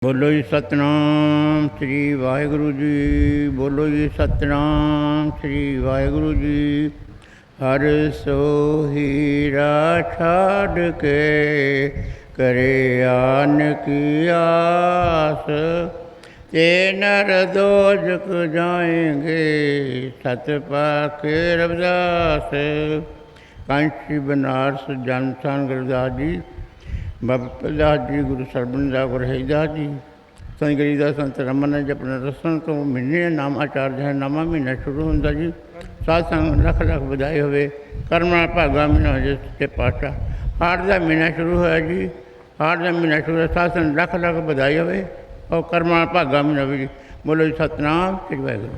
बोलो जी सतनाम श्री वाहिगुरु जी। बोलो जी सतनाम श्री वाहिगुरु जी। हर सो हीरा छाड़ के करे आन की आस, ते नर दोजक जाएंगे सत पाके रविदास। कांशी बनारस जन्मस्थान गुरदास जी, बाबा प्रहलाद जी, गुरु सरबनदास, गुरु हरिदास जी, संत गरीदास, संत रमन जी अपने रसन तो महीने नाम आचार्य है। नवा महीना शुरू होंगे जी। सत्संग लख लख बधाई होवे। कर्म भागा महीना हो जाए पातशाह। हाड़ का महीना शुरू होया जी। हाड़ का महीना शुरू है। सत्संग लख लख बधाई होवे और कर्म भागा महीना हो जी। बोलो जी सतनाम श्री वाहिगुरू।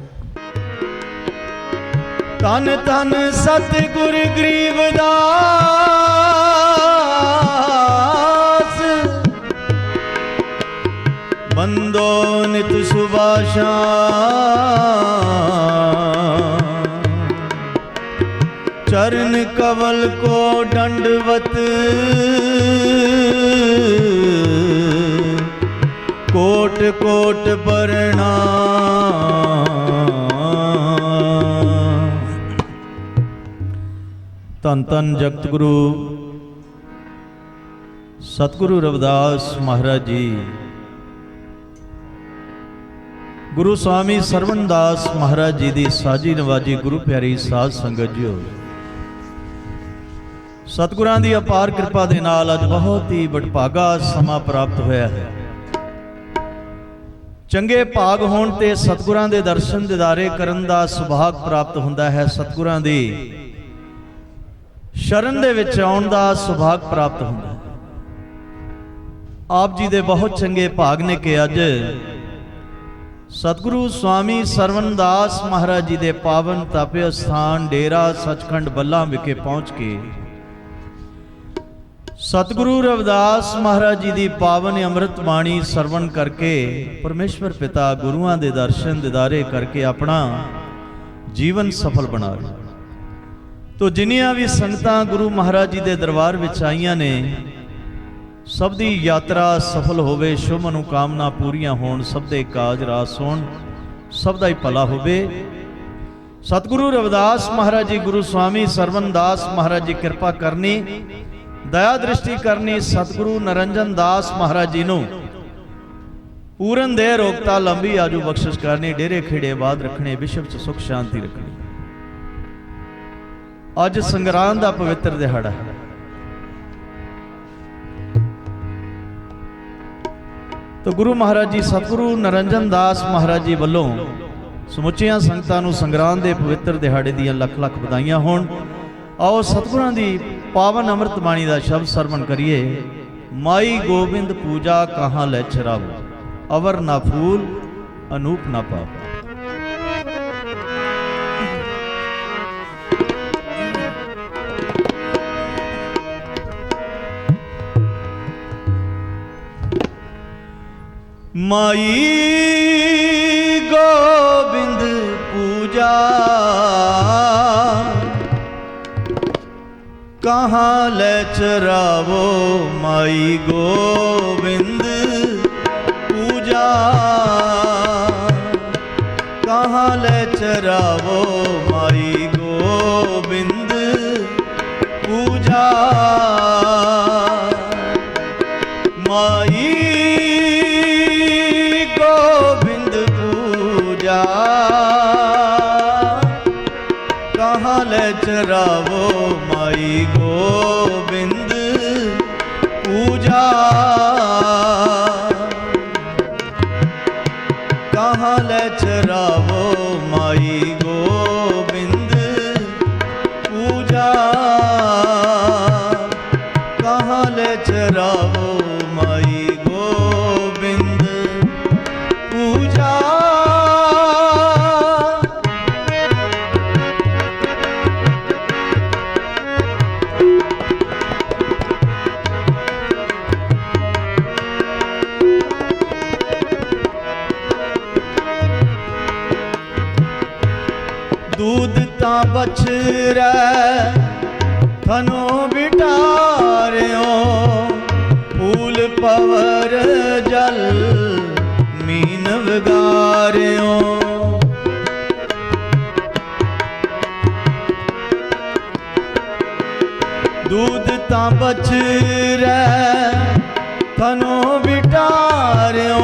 धन धन सतगुर गरीबदास, बंदो नित सुभाषा। चरण कवल को दंडवत, कोट कोट प्रणाम। धन धन जगत गुरु सतगुरु रविदास महाराज जी, गुरु स्वामी सरवणदास महाराज जी की साजी नवाजी गुरु प्यारी साध संगत जी। सतगुरां दी अपार कृपा दे नाल अज बहुत ही वडभागा समा प्राप्त होया है। चंगे भाग होण ते सतगुरां दे दर्शन दिदारे करन दा सुभाग प्राप्त हुंदा है। सतगुरां दी शरण दे विच आउण दा सुभाग प्राप्त हुंदा है। आप जी दे बहुत चंगे भाग ने कि अज सतगुरु स्वामी सरवणदास महाराज जी दे पावन तापे स्थान डेरा सचखंड बल्ला विखे पहुंच के सतगुरु रविदास महाराज जी की पावन अमृत बाणी सरवण करके परमेश्वर पिता गुरुआं दे दर्शन दिदारे करके अपना जीवन सफल बना रहे। तो जिन्नियां भी संगतां गुरु महाराज जी के दरबार विच आईयां ने, सब दी यात्रा सफल होवे, शुभ मनोकामना पूरियां होण, सब दे काज रास होण, सब दा ही भला होवे। सतगुरु रविदास महाराज जी, गुरु स्वामी सरवणदास महाराज जी कृपा करनी, दया दृष्टि करनी। सतगुरु नरंजन दास महाराज जी नूं पूरन दे रोगता लंबी आजू बख्शिश करनी, डेरे खेड़े बाद रखने, विश्व च सुख शांति रखनी। अज संगरांद दा पवित्र दिहाड़ा है। तो गुरु महाराज जी सतगुरु नरंजन दास महाराज जी वल्लों समुचियां संगतां नूं संगरांद दे पवित्र दिहाड़े दीयां लख लख बधाइयां होण। आओ सतगुरां दी पावन अमृत बाणी का शब्द सरवण करिए। माई गोबिंद पूजा कहाँ लै छरावो, अवर ना फूल अनूप ना पाप। माई गोबिंद पूजा कहाँ ले चरावो, माई गोबिंद पूजा कहाँ ले चरावो, माई गोबिंद पूजा। माई गोबिंद पूजा कहाँ ले चरावो, माई गोबिंद पूजा कहाँ ले चरावो, माई गोबिंद पूजा कहाँ ले चरावो, माई गोबिंद पूजा। दूध ता बछरै थनो बिटारियो, फूल पवर जल मीन विगारियो। दूध ता बच रह थनो बिटारियो।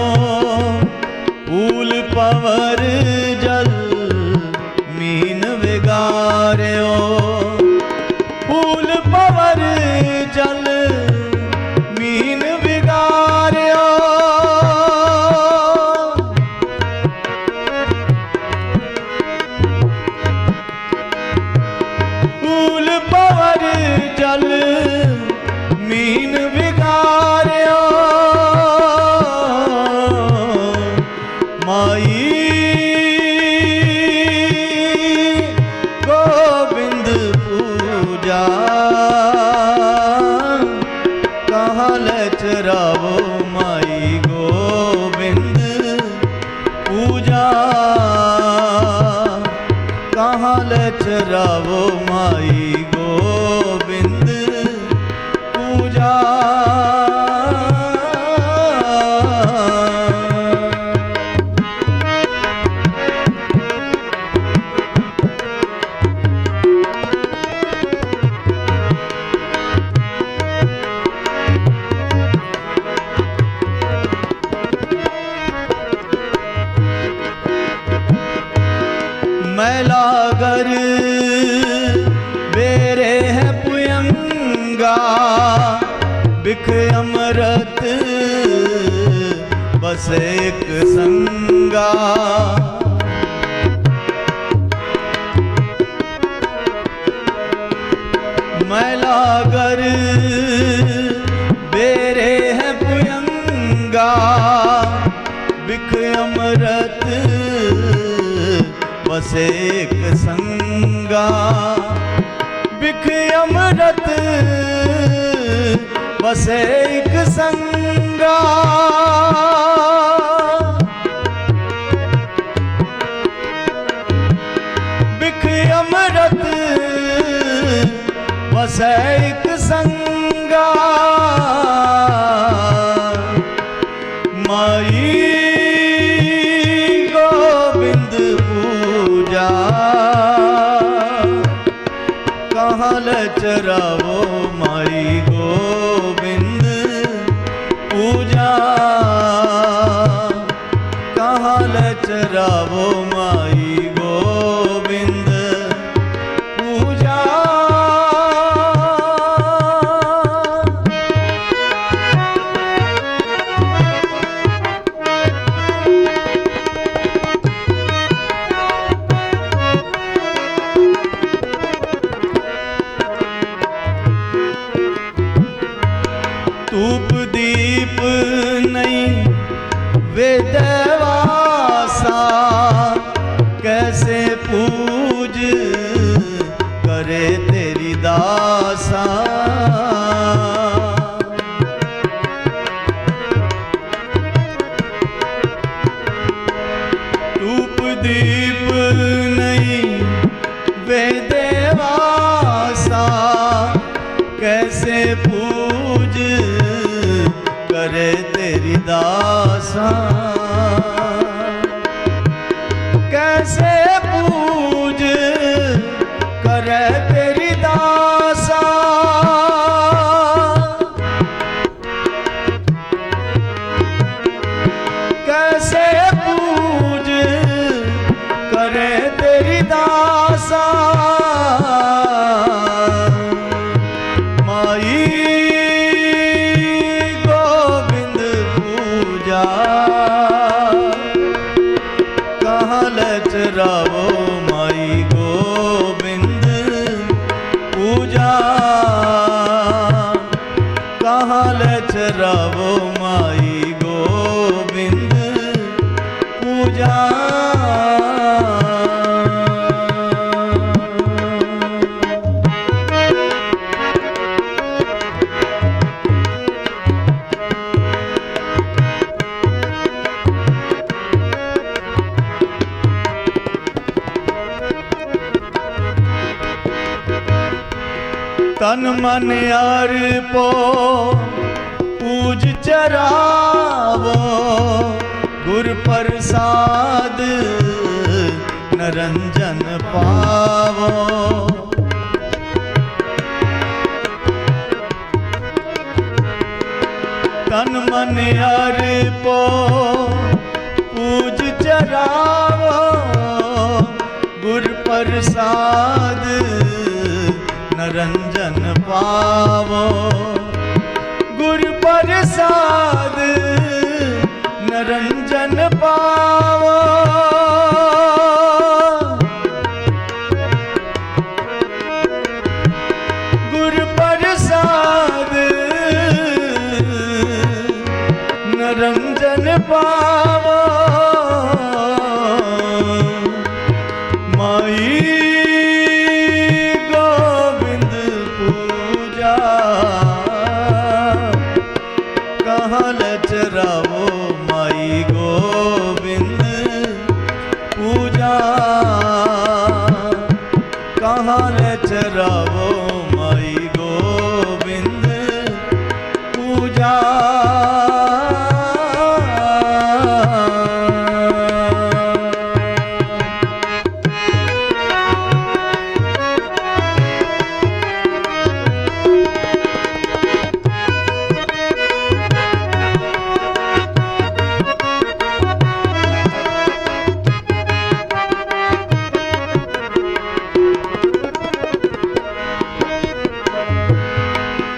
फूल पवर जल मीन विगारियो। फूल पवर जल मीन विगारियो। फूल पवर जल मीन विगारियो। माई गोविंद पूजा कहाँ ले चरावो। माई गोविंद पूजा कहाँ ले चरावो। माई गोविंद पूजा। मैला घर बेरे है पुयंगा। बिख अमृत बस एक संगा। मैला घर बेरे है पुयंगा। बिख अमृत बस एक संगा। बिख अमृत बस एक संगा। बिख अमृत बस एक संगा। माई कहाँ ले चरावो। माई गोविंद पूजा कहाँ ले चरावो। माई गोविंद पूजा। धूप दीप नहीं वेदवासा। कैसे पूज करे तेरी दासा। धूप दीप नहीं वेदवासा। कैसे पूज करे तेरी दासा। कैसे पूज करे तेरी दासा। कैसे पूज करे तेरी दासा। माई गोविंद पूजा कहाँ ले चरावो। माई गोविंद पूजा कहाँ ले चरावो। माई गोविंद पूजा। तन मन अर्पो पूज चरावो। गुर गुर प्रसाद निरंजन पावो। तन मन अर्पो पूज चरावो, गुर प्रसाद निरंजन पावो। गुर प्रसाद निरंजन पावो। गुर प्रसाद निरंजन पावो। माई गोविंद पूजा कहाँ लचरावो। माई गोविंद पूजा कहाँ लचरावो। माई गोविंद पूजा।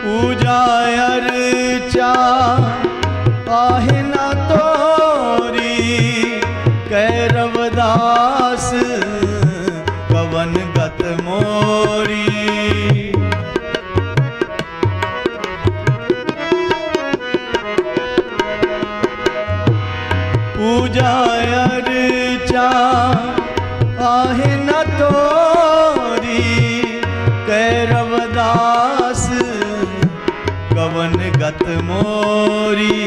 पूजा अर्चा आहे न तोरी, कैरवदास कवन गत मोरी। पूजा अर्चा आहे न तोरी, कैरवदास कवन गत मोरी।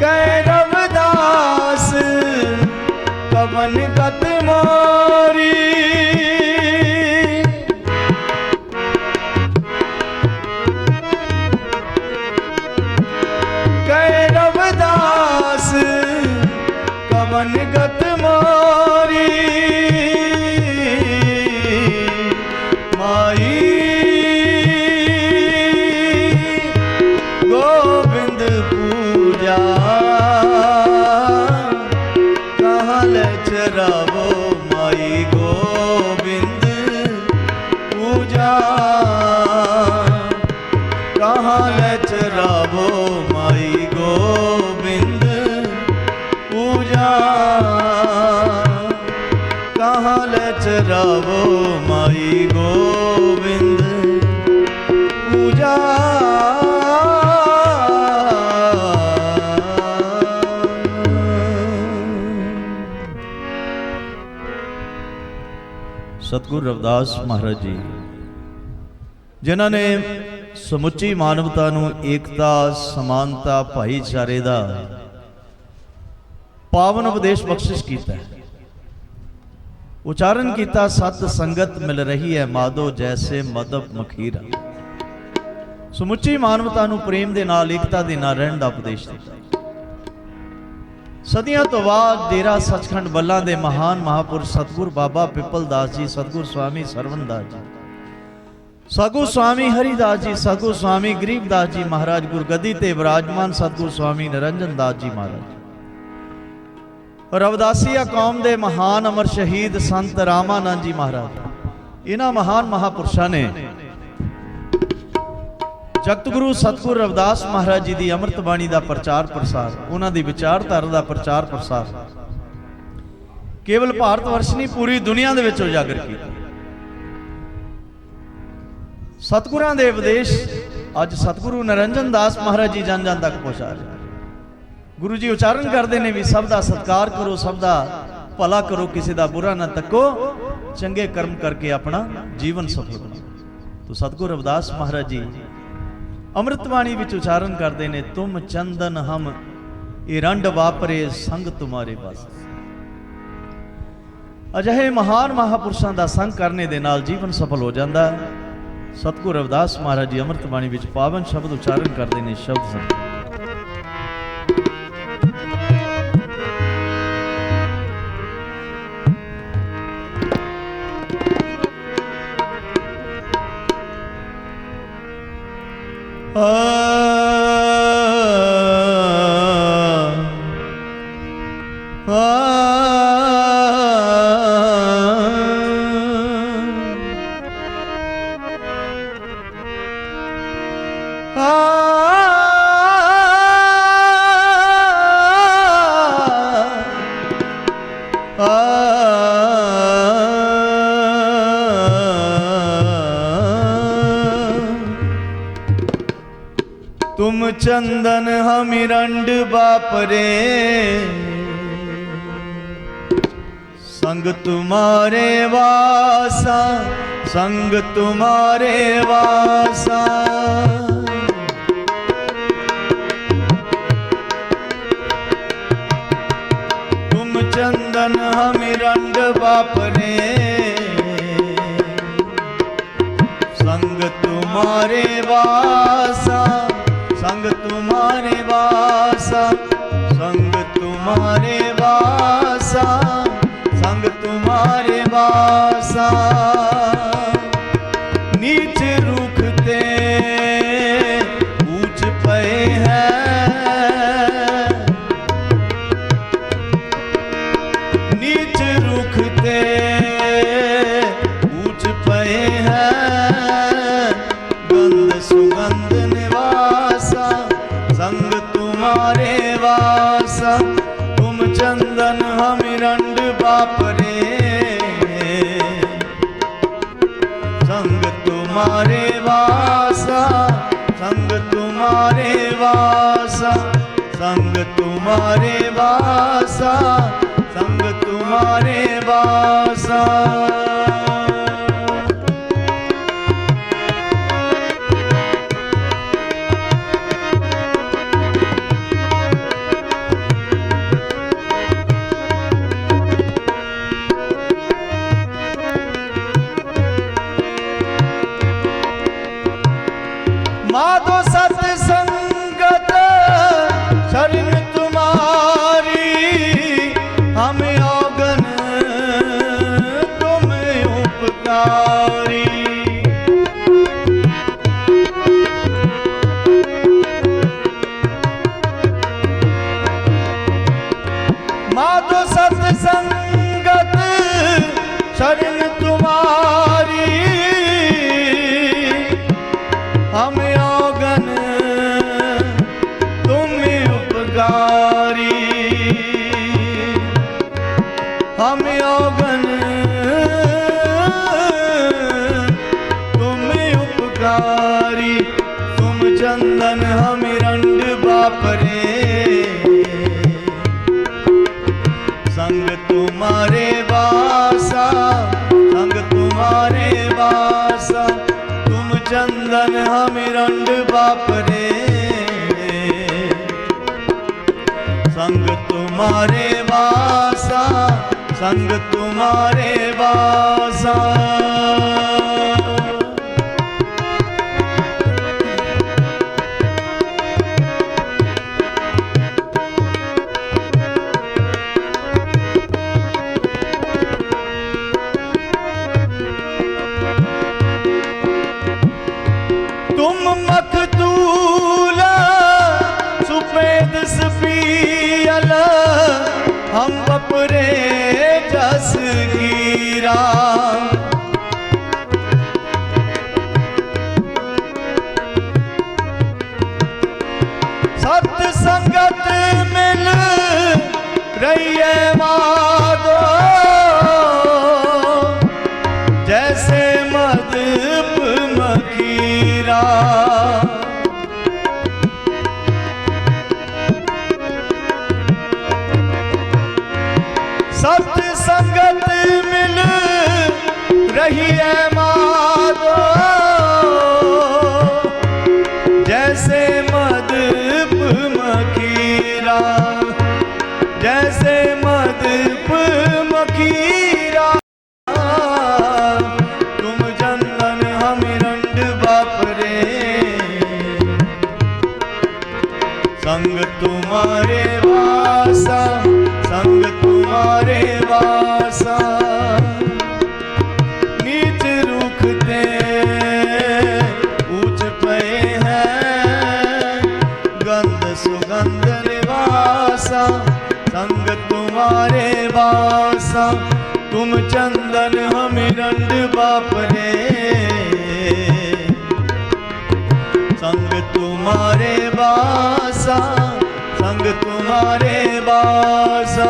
कैरवदास कवन गत मोरी। कैरवदास कवन गत मोरी। माई गोविंद पूजा कहाँ लचरावो। माई गोविंद पूजा कहाँ लचरावो। माई गोविंद पूजा कहाँ लचरावो। माई गोविंद पूजा। सतगुरु रविदास महाराज जी जिन्हां ने समुची मानवता नूं एकता, समानता, भाईचारे दा पावन उपदेश बख्शिश कीता है। उचारण कीता सत संगत मिल रही है माधो जैसे मदब मखीरा। समुची मानवता नूं प्रेम दे नाल, एकता दे नाल रहण दा उपदेश दिता। सदियां तो बाद डेरा सचखंड बल्लां दे महान महापुरुष सतगुरु बाबा पिपल दास जी, सतगुरु स्वामी सरवण दास जी, सतगुरु स्वामी हरिदास जी, सतगुरु स्वामी गरीबदास जी महाराज, गुरगद्दी ते विराजमान सतगुरु स्वामी निरंजन दास जी महाराज, रविदासिया कौम दे महान अमर शहीद संत रामानंद जी महाराज, इन्हां महान महापुरुषां ने जगत गुरु सतगुरु रविदास महाराज जी की अमृत बाणी का प्रचार प्रसार, उन्हों की विचारधारा का प्रचार प्रसार केवल भारत वर्ष नहीं पूरी दुनिया के विच उजागर किया। सतगुरां दे उपदेश अज सतगुरु निरंजन दास महाराज जी जन जन तक पहुंचा रहे। गुरु जी उचारण करते हैं भी सब का सत्कार करो, सब का भला करो, किसी का बुरा ना तको, चंगे कर्म करके अपना जीवन सफल बनाओ। तो सतगुरु रविदास महाराज जी अमृतवाणी विच उचारण करते हैं, तुम चंदन हम इरंड वापरे संग तुम्हारे बस। अजिहे महान महापुरुषों का संग करने दे नाल जीवन सफल हो जाता है। सतगुरु रविदास महाराज जी अमृतवाणी विच पावन शब्द उचारण करते हैं। शब्द संग चंदन हमिरंड बापरे, संग तुम्हारे वासा, संग तुम्हारे वासा। तुम चंदन हमिरंड बापरे, संग तुम्हारे वासा, संग तुम्हारे वासा, संग तुम्हारे वासा, संग तुम्हारे वासा। नीच रुखते ऊंच पे हैं, नीच रुखते ऊंच पे हैं, गंध सुगंध निवासा, संग तुम्हारे वासा। तुम चंदन हमिरंड बापरे, संग तुम्हारे वासा, संग तुम्हारे वासा, संग तुम्हारे वासा, संग तुम्हारे वासा। माधो सत्संगत शरण तुम्हारी, हमें औगन तुम उपकारी। माधो सत्संगत शरण तुम्हारी, हमें औगन तुम उपकारी। हमें औगन तुम उपकारी। तुम चंदन हमिरंड बापरे, संग तुम्हारे वासा, संग तुम्हारे वासा। तुम चंदन हमिरंड बापरे, संग तुम्हारे वासा, संग तुम्हारे वासा। तुम मखतूला सुपेद सफियल, हम बपरे जस गिरा। सत संगत मिल रही है माधो, जैसे मधुप मखीरा। सत संगत मिल रही है माधो, जैसे मधुप मखीरा, जैसे मधुप मखीरा। तुम चंदन हमिरंड बापरे, संग तुम्हारे वासा, संग तुम्हारे वासा। नीच रुखते ऊंच पे हैं, गंध सुगंध निवासा, संग तुम्हारे वासा। तुम चंदन हमिरंड बापरे, संग तुम्हारे वासा, संग तुम्हारे वासा।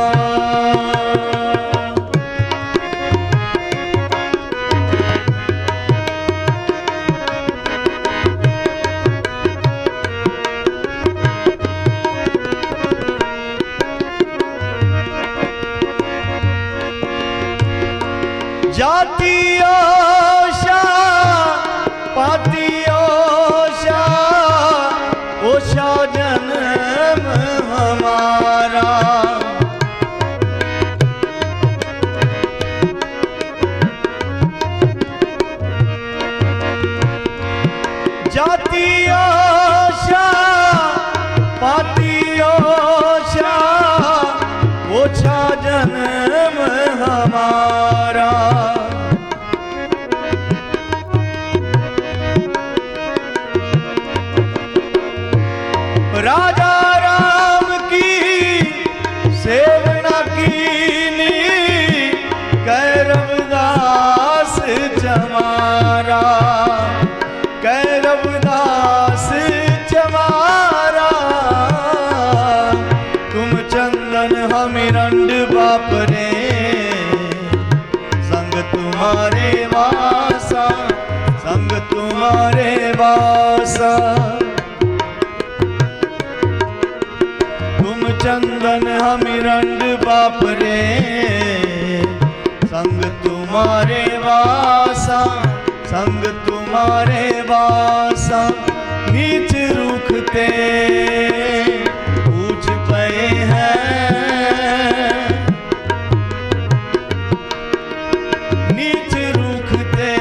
जाति ओषा पाति ओषा, ओषा जन्म हमारा। जाति ओषा पाति ओषा, ओषा जन्म हमारा। राजा राम की सेवना कीनी, कैरवदास चमारा, कैरवदास चमारा। तुम चंदन हम रंड बापरे, संग तुम्हारे वासा, संग तुम्हारे वासा। तुम चंदन हम रंड बापरे, संग तुम्हारे वासा, संग तुम्हारे वासा। नीच रूखते ऊंच पे हैं, नीच रूखते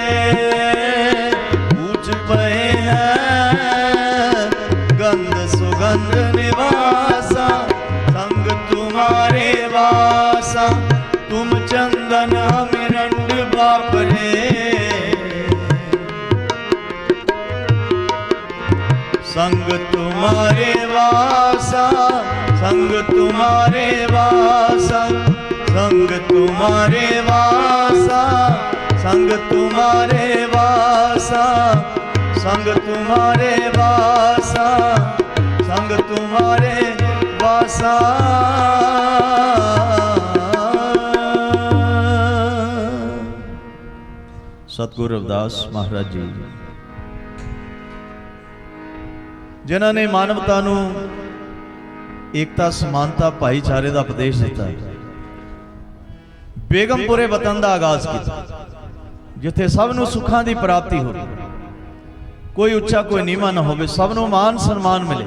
ऊंच पे हैं। गंध सुगंध निवासा, संग तुम्हारे वासा। तुम चंदन हम रंड बापरे, संग तुम्हारे वासा, संग तुम्हारे वासा। संग तुम्हारे वासा, संग तुम्हारे वासा। संग तुम्हारे वासा, संग तुम्हारे वासा। सतगुरु रविदास महाराज जी जिन्हां ने मानवता नूं एकता समानता भाईचारे का उपदेश दिता, बेगमपुरे वतन का आगाज किया, जिथे सब नूं सुखां दी प्राप्ति हो, कोई उच्चा कोई नीवा ना होवे, सब नूं मान सन्मान मिले।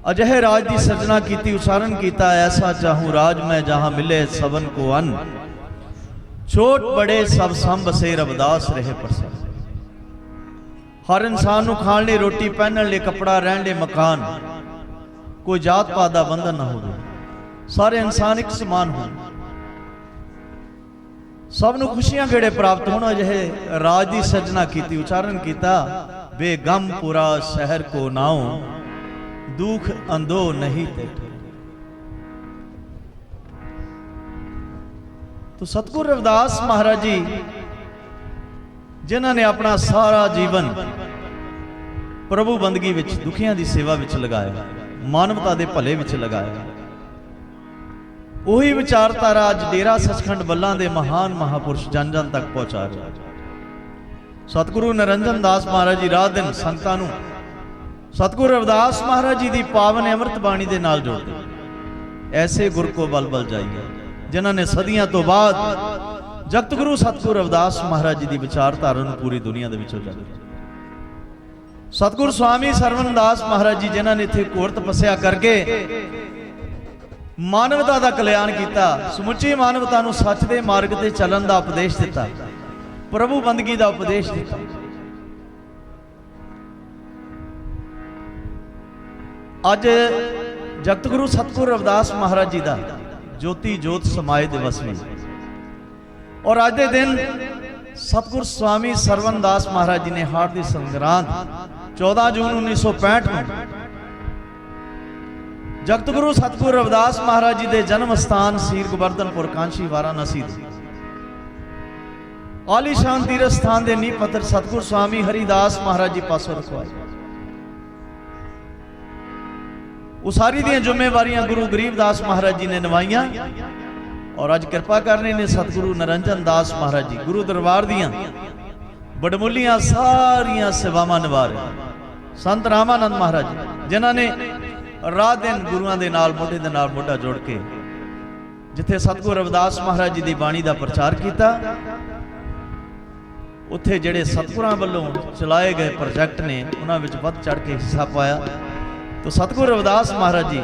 अजिहे राज की सर्जना की, उच्चारण किया, ऐसा चाहूं राज मैं जहां मिले सबन को अन्न। छोट बड़े सब संभ से रविदास रहे प्रसन्न। हर इंसान नूं खाण लई रोटी, पहनण लई कपड़ा, रहण लई मकान, कोई जात पात दा बंधन ना होवे, सारे इंसान एक समान होण, सब नूं खुशियां गेड़े प्राप्त होण। अजिहे राज की सर्जना की, उच्चारण किया, बेगमपुरा शहर को नाओ, दुख अंधो नहीं तेठे। तो सतगुरु रविदास महाराज जी जिन्होंने अपना सारा जीवन प्रभु बंदगी विच, दुखियां की सेवा विच लगाया, मानवता के भले विच लगाया। उही विचारधारा अज डेरा सचखंड बल्लां दे महान महापुरुष जन जन तक पहुंचा रहे। सतगुरु निरंजन दास महाराज जी रात दिन संगतां नूं सतगुरु रविदास महाराज जी की पावन अमृत बाणी दे नाल जोड़ते। ऐसे गुर को बल बल जाइए, जिन्होंने सदियों तो बाद जगत गुरु सतगुरु रविदास महाराज जी की विचारधारा पूरी दुनिया के विचों जारी। सतगुरु स्वामी सरवणदास महाराज जी जिन्होंने इत्थे घोर तपस्या करके मानवता का कल्याण किया, समुची मानवता नूं सच दे मार्ग ते चलन का उपदेश दिता, प्रभु बंदगी का उपदेश दिता। अज जगत गुरु सतगुरु रविदास महाराज जी का ज्योति जोत समाए दिवस में, और अज के दिन सतगुरु स्वामी सरवणदास महाराज जी ने हाड़ की संग्रांत 14 जून 1965 में जगत गुरु सतगुरु रविदास महाराज जी के जन्म स्थान सीर गोवर्धनपुर कांशी वाराणसी आलीशान तीर्थ स्थान के नींह पत्थर सतगुरु स्वामी हरिदास महाराज जी पासों रखवाए। उसारी दी जिम्मेवारियां गुरु गरीबदास महाराज जी ने निभाइयां, और अज कृपा करने ने सतगुरु निरंजन दास महाराज जी गुरु दरबार दियां बड़मुलियां सारियां सेवावां निभा रहे। संत रामानंद महाराज जी जिन्होंने रात दिन गुरुआं दे नाल मोढे दे नाल मोढा जोड़ के जिथे सतगुरु रविदास महाराज जी की बाणी का प्रचार किया, उत्थे जिहड़े सतगुरां वल्लों चलाए गए प्रोजैक्ट ने उन्हां विच वध चढ़ के हिस्सा पाया। तो सतगुरु रविदास महाराज जी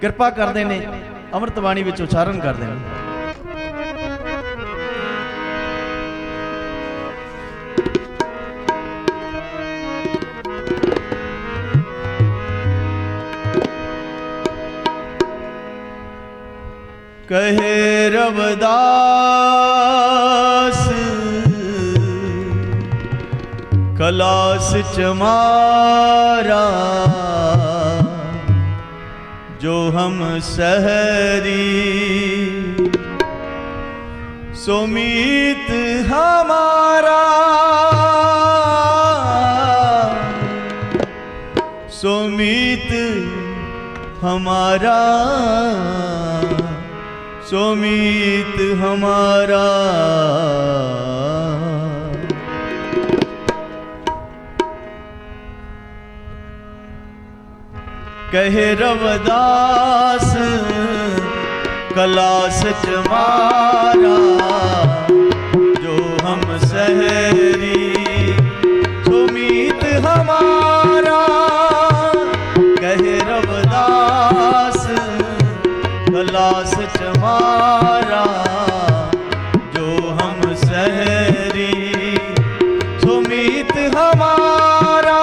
कृपा करते हैं, अमृत बाणी विच उचारण करते हैं। कहे रविदास कलास चमारा, जो हम सहरी सुमीत हमारा, सुमीत हमारा, सुमीत हमारा। कहे रविदास कलास चमारा, जो हम सहरी सुमीत हमारा। कहे रविदास कलास चमारा, जो हम सहरी सुमीत हमारा।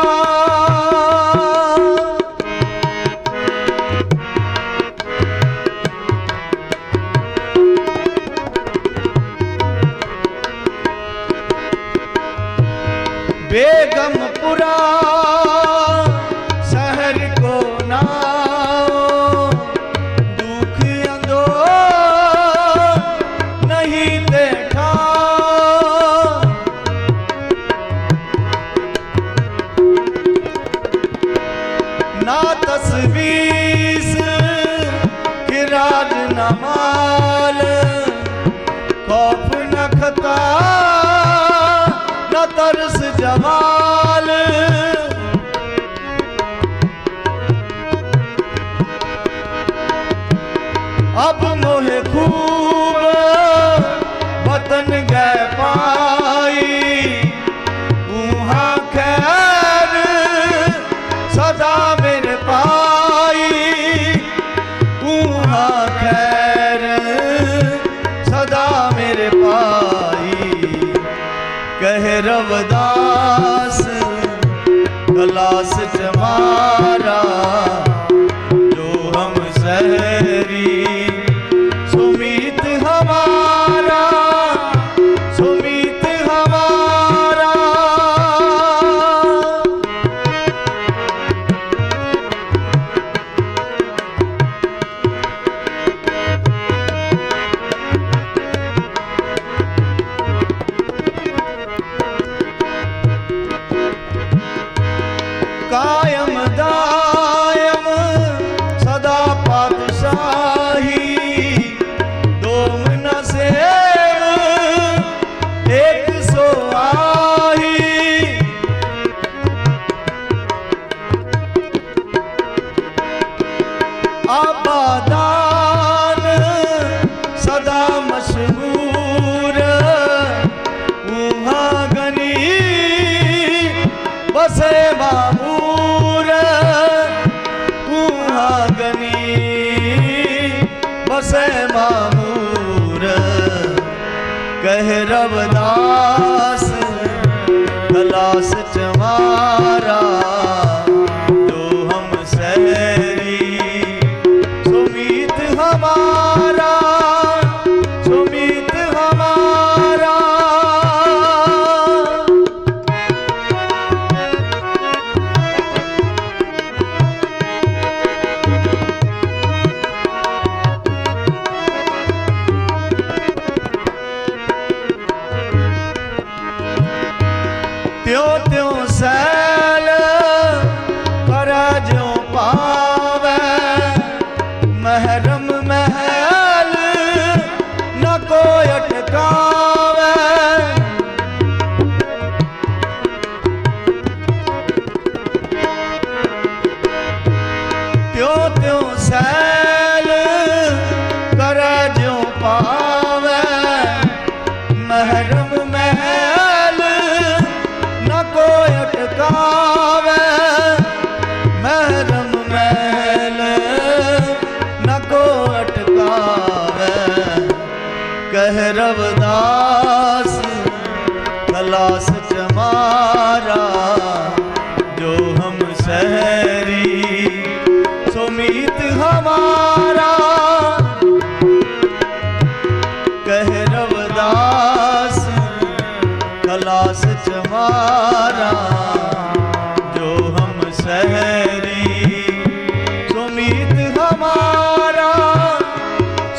बेगमपुरा शहर को नाओ, दुख अंधो नहीं देखा। ना तस्वीर किराज न माल, खौफ न खता न तरस जमाल। अब मोहे खूब वतन गए पाई, वहाँ खैर सदा मेरे पाई, वहाँ खैर सदा मेरे पाई। कहे रविदास कलास चमारा, जो हम सहरी सुमीत हमारा, सुमीत हमारा। कायम दायम सदा पातशाही, दोम न सेव एक सो आही। आबादान सदा मशहूर, वहाँ गनी बसे मामूर, वहाँ गनी बसे मामूर। कहे रविदास कलास चमारा, जो हम सहरी सुमीत हमारा, सुमीत हमारा। त्यों त्यों सैल कर ज्यों पावे, महरम महल न कोई अटकावे। त्यों त्यों सैल कह रविदास खलास चमारा, जो हम सहरी सुमीत हमारा। कह रविदास खलास चमारा, जो हम सहरी सुमीत हमारा,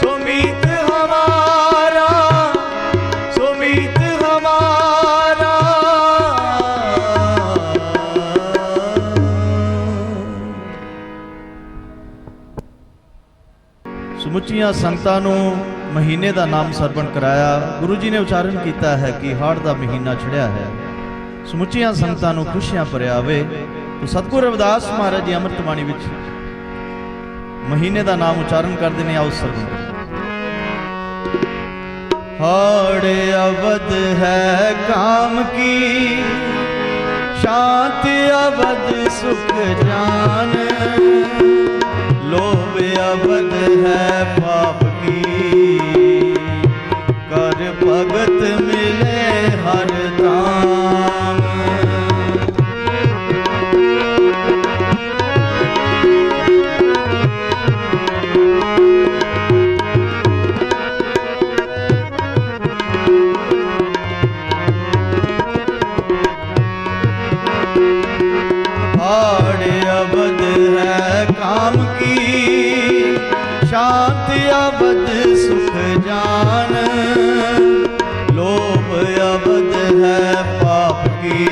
सुमीत हमारा, सुमीत हमारा। ਸਮੁੱਚੀਆਂ ਸੰਗਤਾਂ ਨੂੰ ਮਹੀਨੇ ਦਾ ਨਾਮ ਸਰਵਣ ਕਰਾਇਆ। ਗੁਰੂ ਜੀ ਨੇ ਉਚਾਰਨ ਕੀਤਾ ਹੈ ਕਿ ਹਾੜ ਦਾ ਮਹੀਨਾ ਛੜਿਆ ਹੈ, ਸਮੁੱਚੀਆਂ ਸੰਗਤਾਂ ਨੂੰ ਖੁਸ਼ੀਆਂ ਭਰਿਆ ਆਵੇ। तो सतगुरु रविदास महाराज जी अमृत बाणी विच महीने का नाम उच्चारण करते हैं। आओ सरवण। हाड़ अवध है काम की, शांति अवध सुख जान, लोभ अवध है पाप की, कर भगत मिले हर धाम। काम की शांति अवध सुख जान, लोभ अवध है पाप की,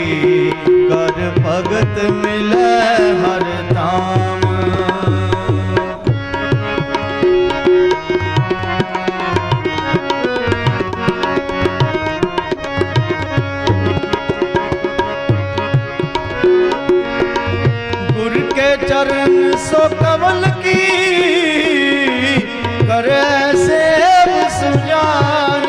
कर भगत मिले हर धाम। गुरु के चरण सो कमल की, करे सेव सुजान।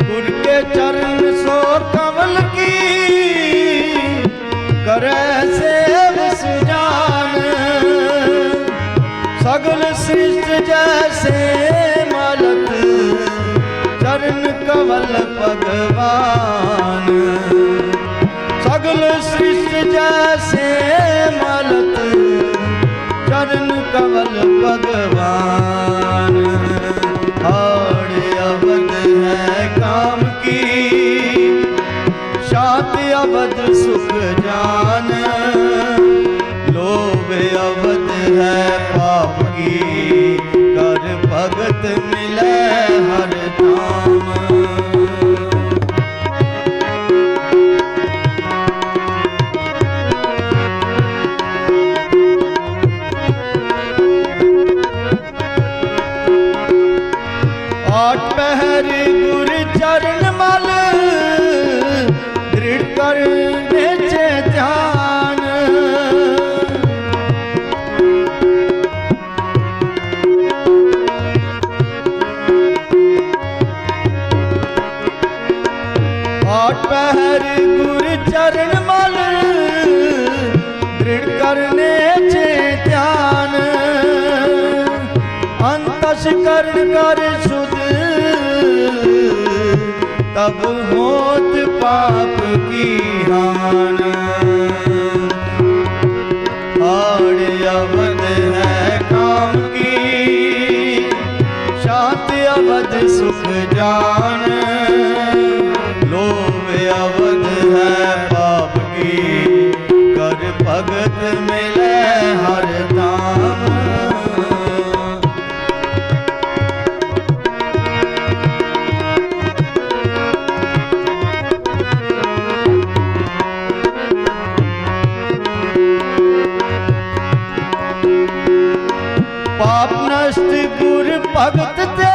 गुरु के चरण सो कमल की, करे सेव सुजान। सगल सृष्टि जैसे मालत, चरण कमल भगवान। सगल सृष्टि जैसे मालत, चरण कमल भगवान। हाड़ अवध है काम की, शांति अवध सुख जान, लोभ अवध है पाप की, कर भगत मिले हर धाम। आठ पहर गुरु चरण मल, दृढ़ कर बेचे ध्यान। आठ पहर गुरु चरण मल, दृढ़ करने छे ध्यान। अंतस करण कर शुद्ध, तब होत पाप की हान। हाड़ अवध है काम की, शांति अवध सुख जान। लोभ अवध है पाप की, कर भगत मिले हर धाम। पाप नष्ट गुर भगत ते,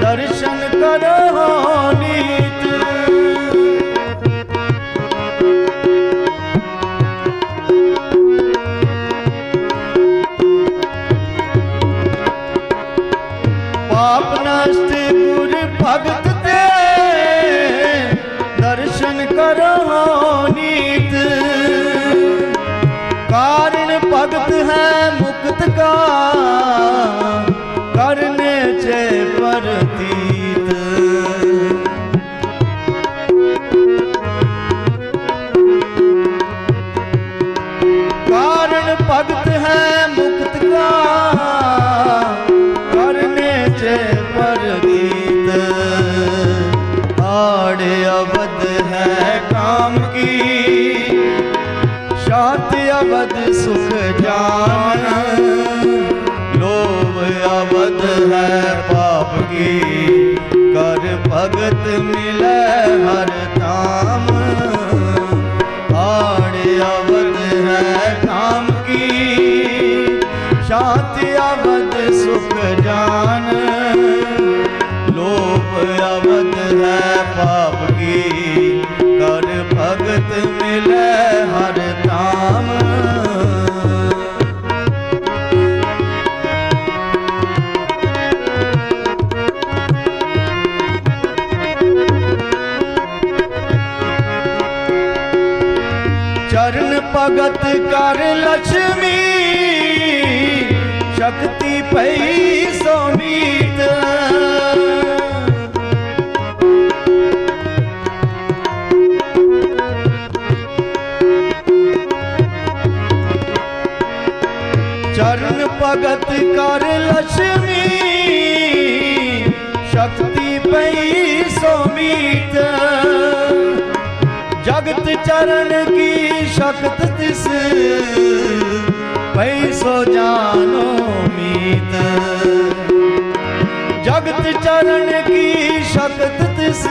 दर्शन करो नीत। पाप नष्ट गुर भगत ते, दर्शन करो करो नीत। कारण भगत है मुक्त का, करने चे प्रतीत। कारण भगत है मुक्त का, करने चे प्रतीत। आड़े अवध है काम की, शांत अवध सुख जान। लोभ अवध है पाप की, कर भगत मिले हर धाम। आड़े अवध है काम की, शांति अवध सुख जान। लोभ अवध है पाप की, कर भगत मिले हर धाम। चरण भगत कर लक्ष्मी, शक्ति पई सोमीत। चरण भगत कर लक्ष्मी, शक्ति पई सोमीत। जगत चरण की शक्त तिस, पैसो जानो मीत। जगत चरण की शक्त तिस,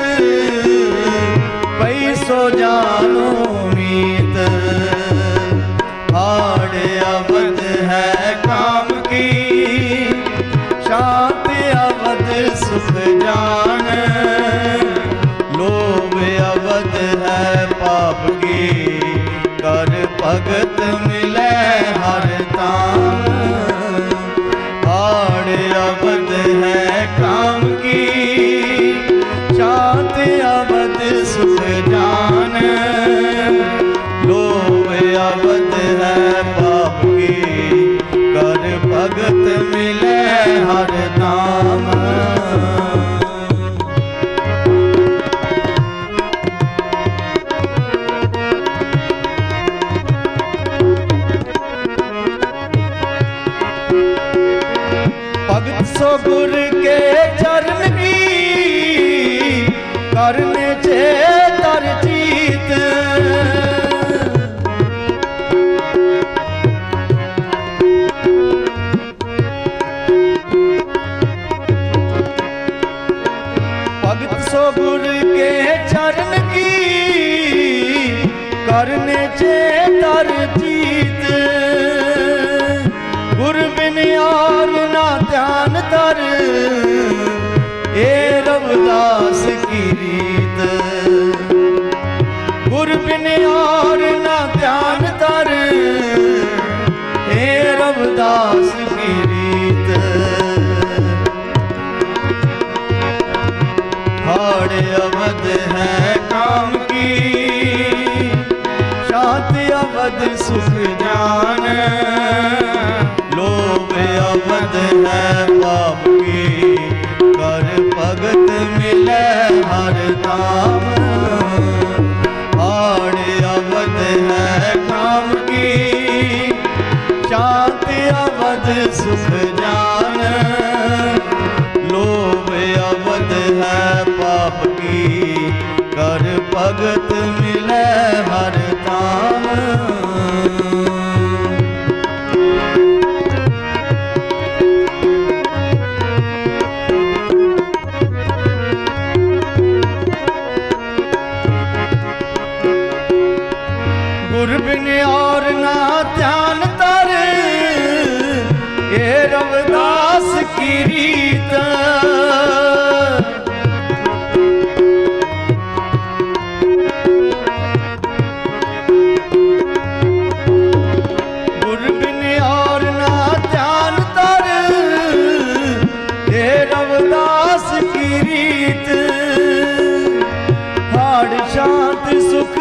पैसो जानो मीत। आड़े अवध है काम की, शांत अवध सुख जान। लोभ अवध है पाप की, कर भगत मिले हर धाम। आड़े अवध है काम की, शांत अवध सुख जान। लोभ अवध है पाप की, कर भगत मिले हर धाम। भगत सो गुर के चरण की, करने चे तर जीत। भगत सो गुर के चरण की, करने चे तर जीत। गुर बिन और ना ध्यान तर, ए रविदास की रीत। गुर बिन और ना ध्यान तर, ए रविदास की रीत। हाड़े अवध है काम की, शांति अवध सुख जान। लोभ अवध है पाप की, कर भगत मिले हर धाम। आड़े अवध है काम की, शांति अवध सुख जान। लोभ अवध है पाप की, कर भगत मिले हर धाम। गुर बिन और ना ध्यान तर, ये रविदास की रीत। गुर बिन और ना ध्यान तर, ये रविदास की रीत। हाड़ शांत सुख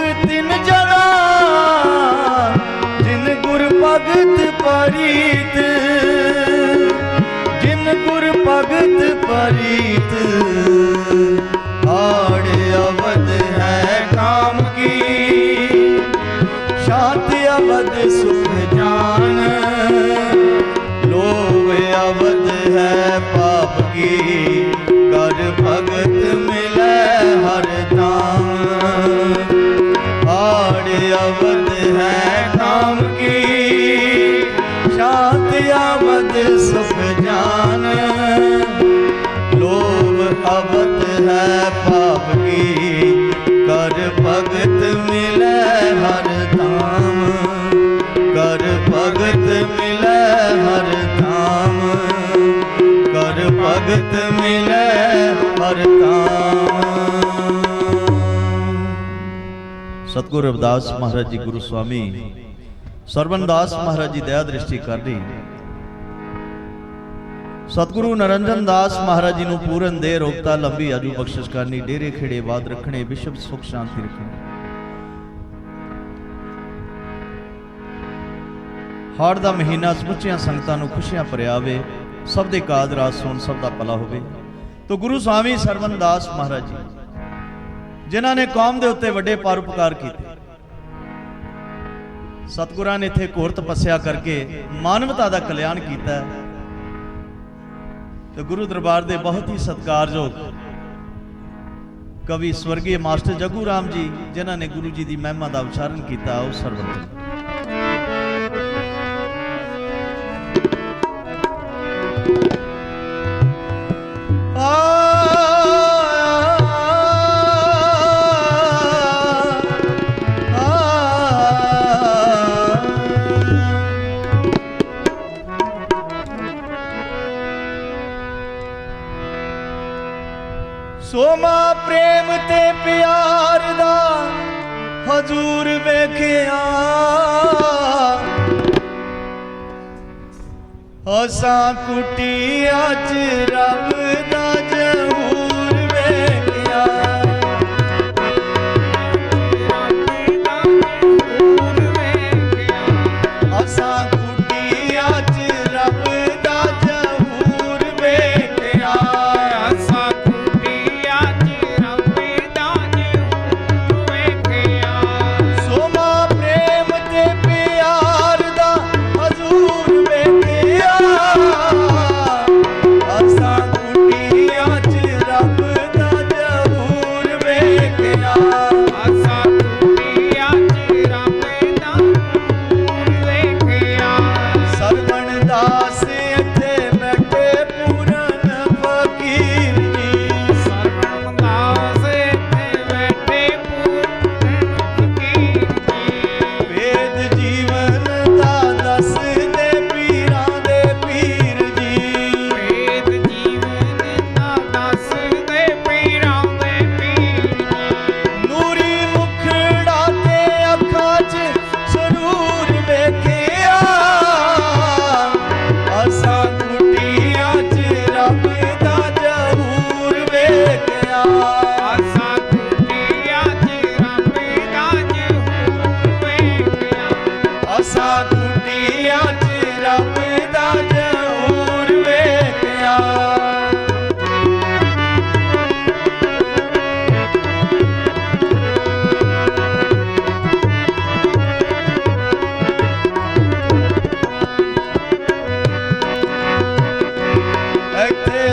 अवत है पाप की, कर भगत मिले हर धाम, कर भगत मिले हर धाम, कर भगत मिले हर धाम। सतगुरु रविदास महाराज जी गुरु स्वामी सरवणदास महाराज जी दया दृष्टि कर रही। सतगुरु नरंजन दास महाराज जी ਨੂੰ ਪੂਰਨ ਦੇ ਰੋਗਤਾ ਲੰਬੀ ਆਜੂ ਬਖਸ਼ਿਸ਼ ਕਰਨੀ, ਡੇਰੇ ਖੇੜੇ ਬਾਦ ਰੱਖਣੇ, ਵਿਸ਼ਵ ਸੁਖ ਸ਼ਾਂਤੀ ਰੱਖਣੀ। ਹਾੜ ਦਾ ਮਹੀਨਾ ਸਮੁੱਚੀਆਂ ਸੰਗਤਾਂ ਨੂੰ ਖੁਸ਼ੀਆਂ ਭਰਿਆ ਆਵੇ, ਸਭ ਦੇ ਕਾਜ ਰਾਜ ਸੁਣ, ਸਭ ਦਾ ਭਲਾ ਹੋਵੇ। ਤੋ ਗੁਰੂ ਸਵਾਮੀ ਸਰਵਣਦਾਸ ਮਹਾਰਾਜ ਜੀ ਜਿਨ੍ਹਾਂ ਨੇ ਕੌਮ ਦੇ ਉੱਤੇ ਵੱਡੇ ਪਰਉਪਕਾਰ ਕੀਤੇ, ਸਤਿਗੁਰਾਂ ਨੇ ਇੱਥੇ ਘੋਰ ਤਪੱਸਿਆ ਕਰਕੇ ਮਾਨਵਤਾ ਦਾ ਕਲਿਆਣ ਕੀਤਾ। ਤੇ ਗੁਰੂ ਦਰਬਾਰ ਦੇ ਬਹੁਤ ਹੀ ਸਤਿਕਾਰਯੋਗ ਕਵੀ ਸਵਰਗੀ ਮਾਸਟਰ ਜਗੂ ਰਾਮ ਜੀ ਜਿਨ੍ਹਾਂ ਨੇ ਗੁਰੂ ਜੀ ਦੀ ਮਹਿਮਾ ਦਾ ਉਚਾਰਨ ਕੀਤਾ, ਉਹ ਸਰਵਣ सोमा प्रेम ते प्यार दा हजूर वेखिया, असां कुटी अज रब दा जहूर वेखिया, असां कुटी अज रब दा जहूर वेखिया,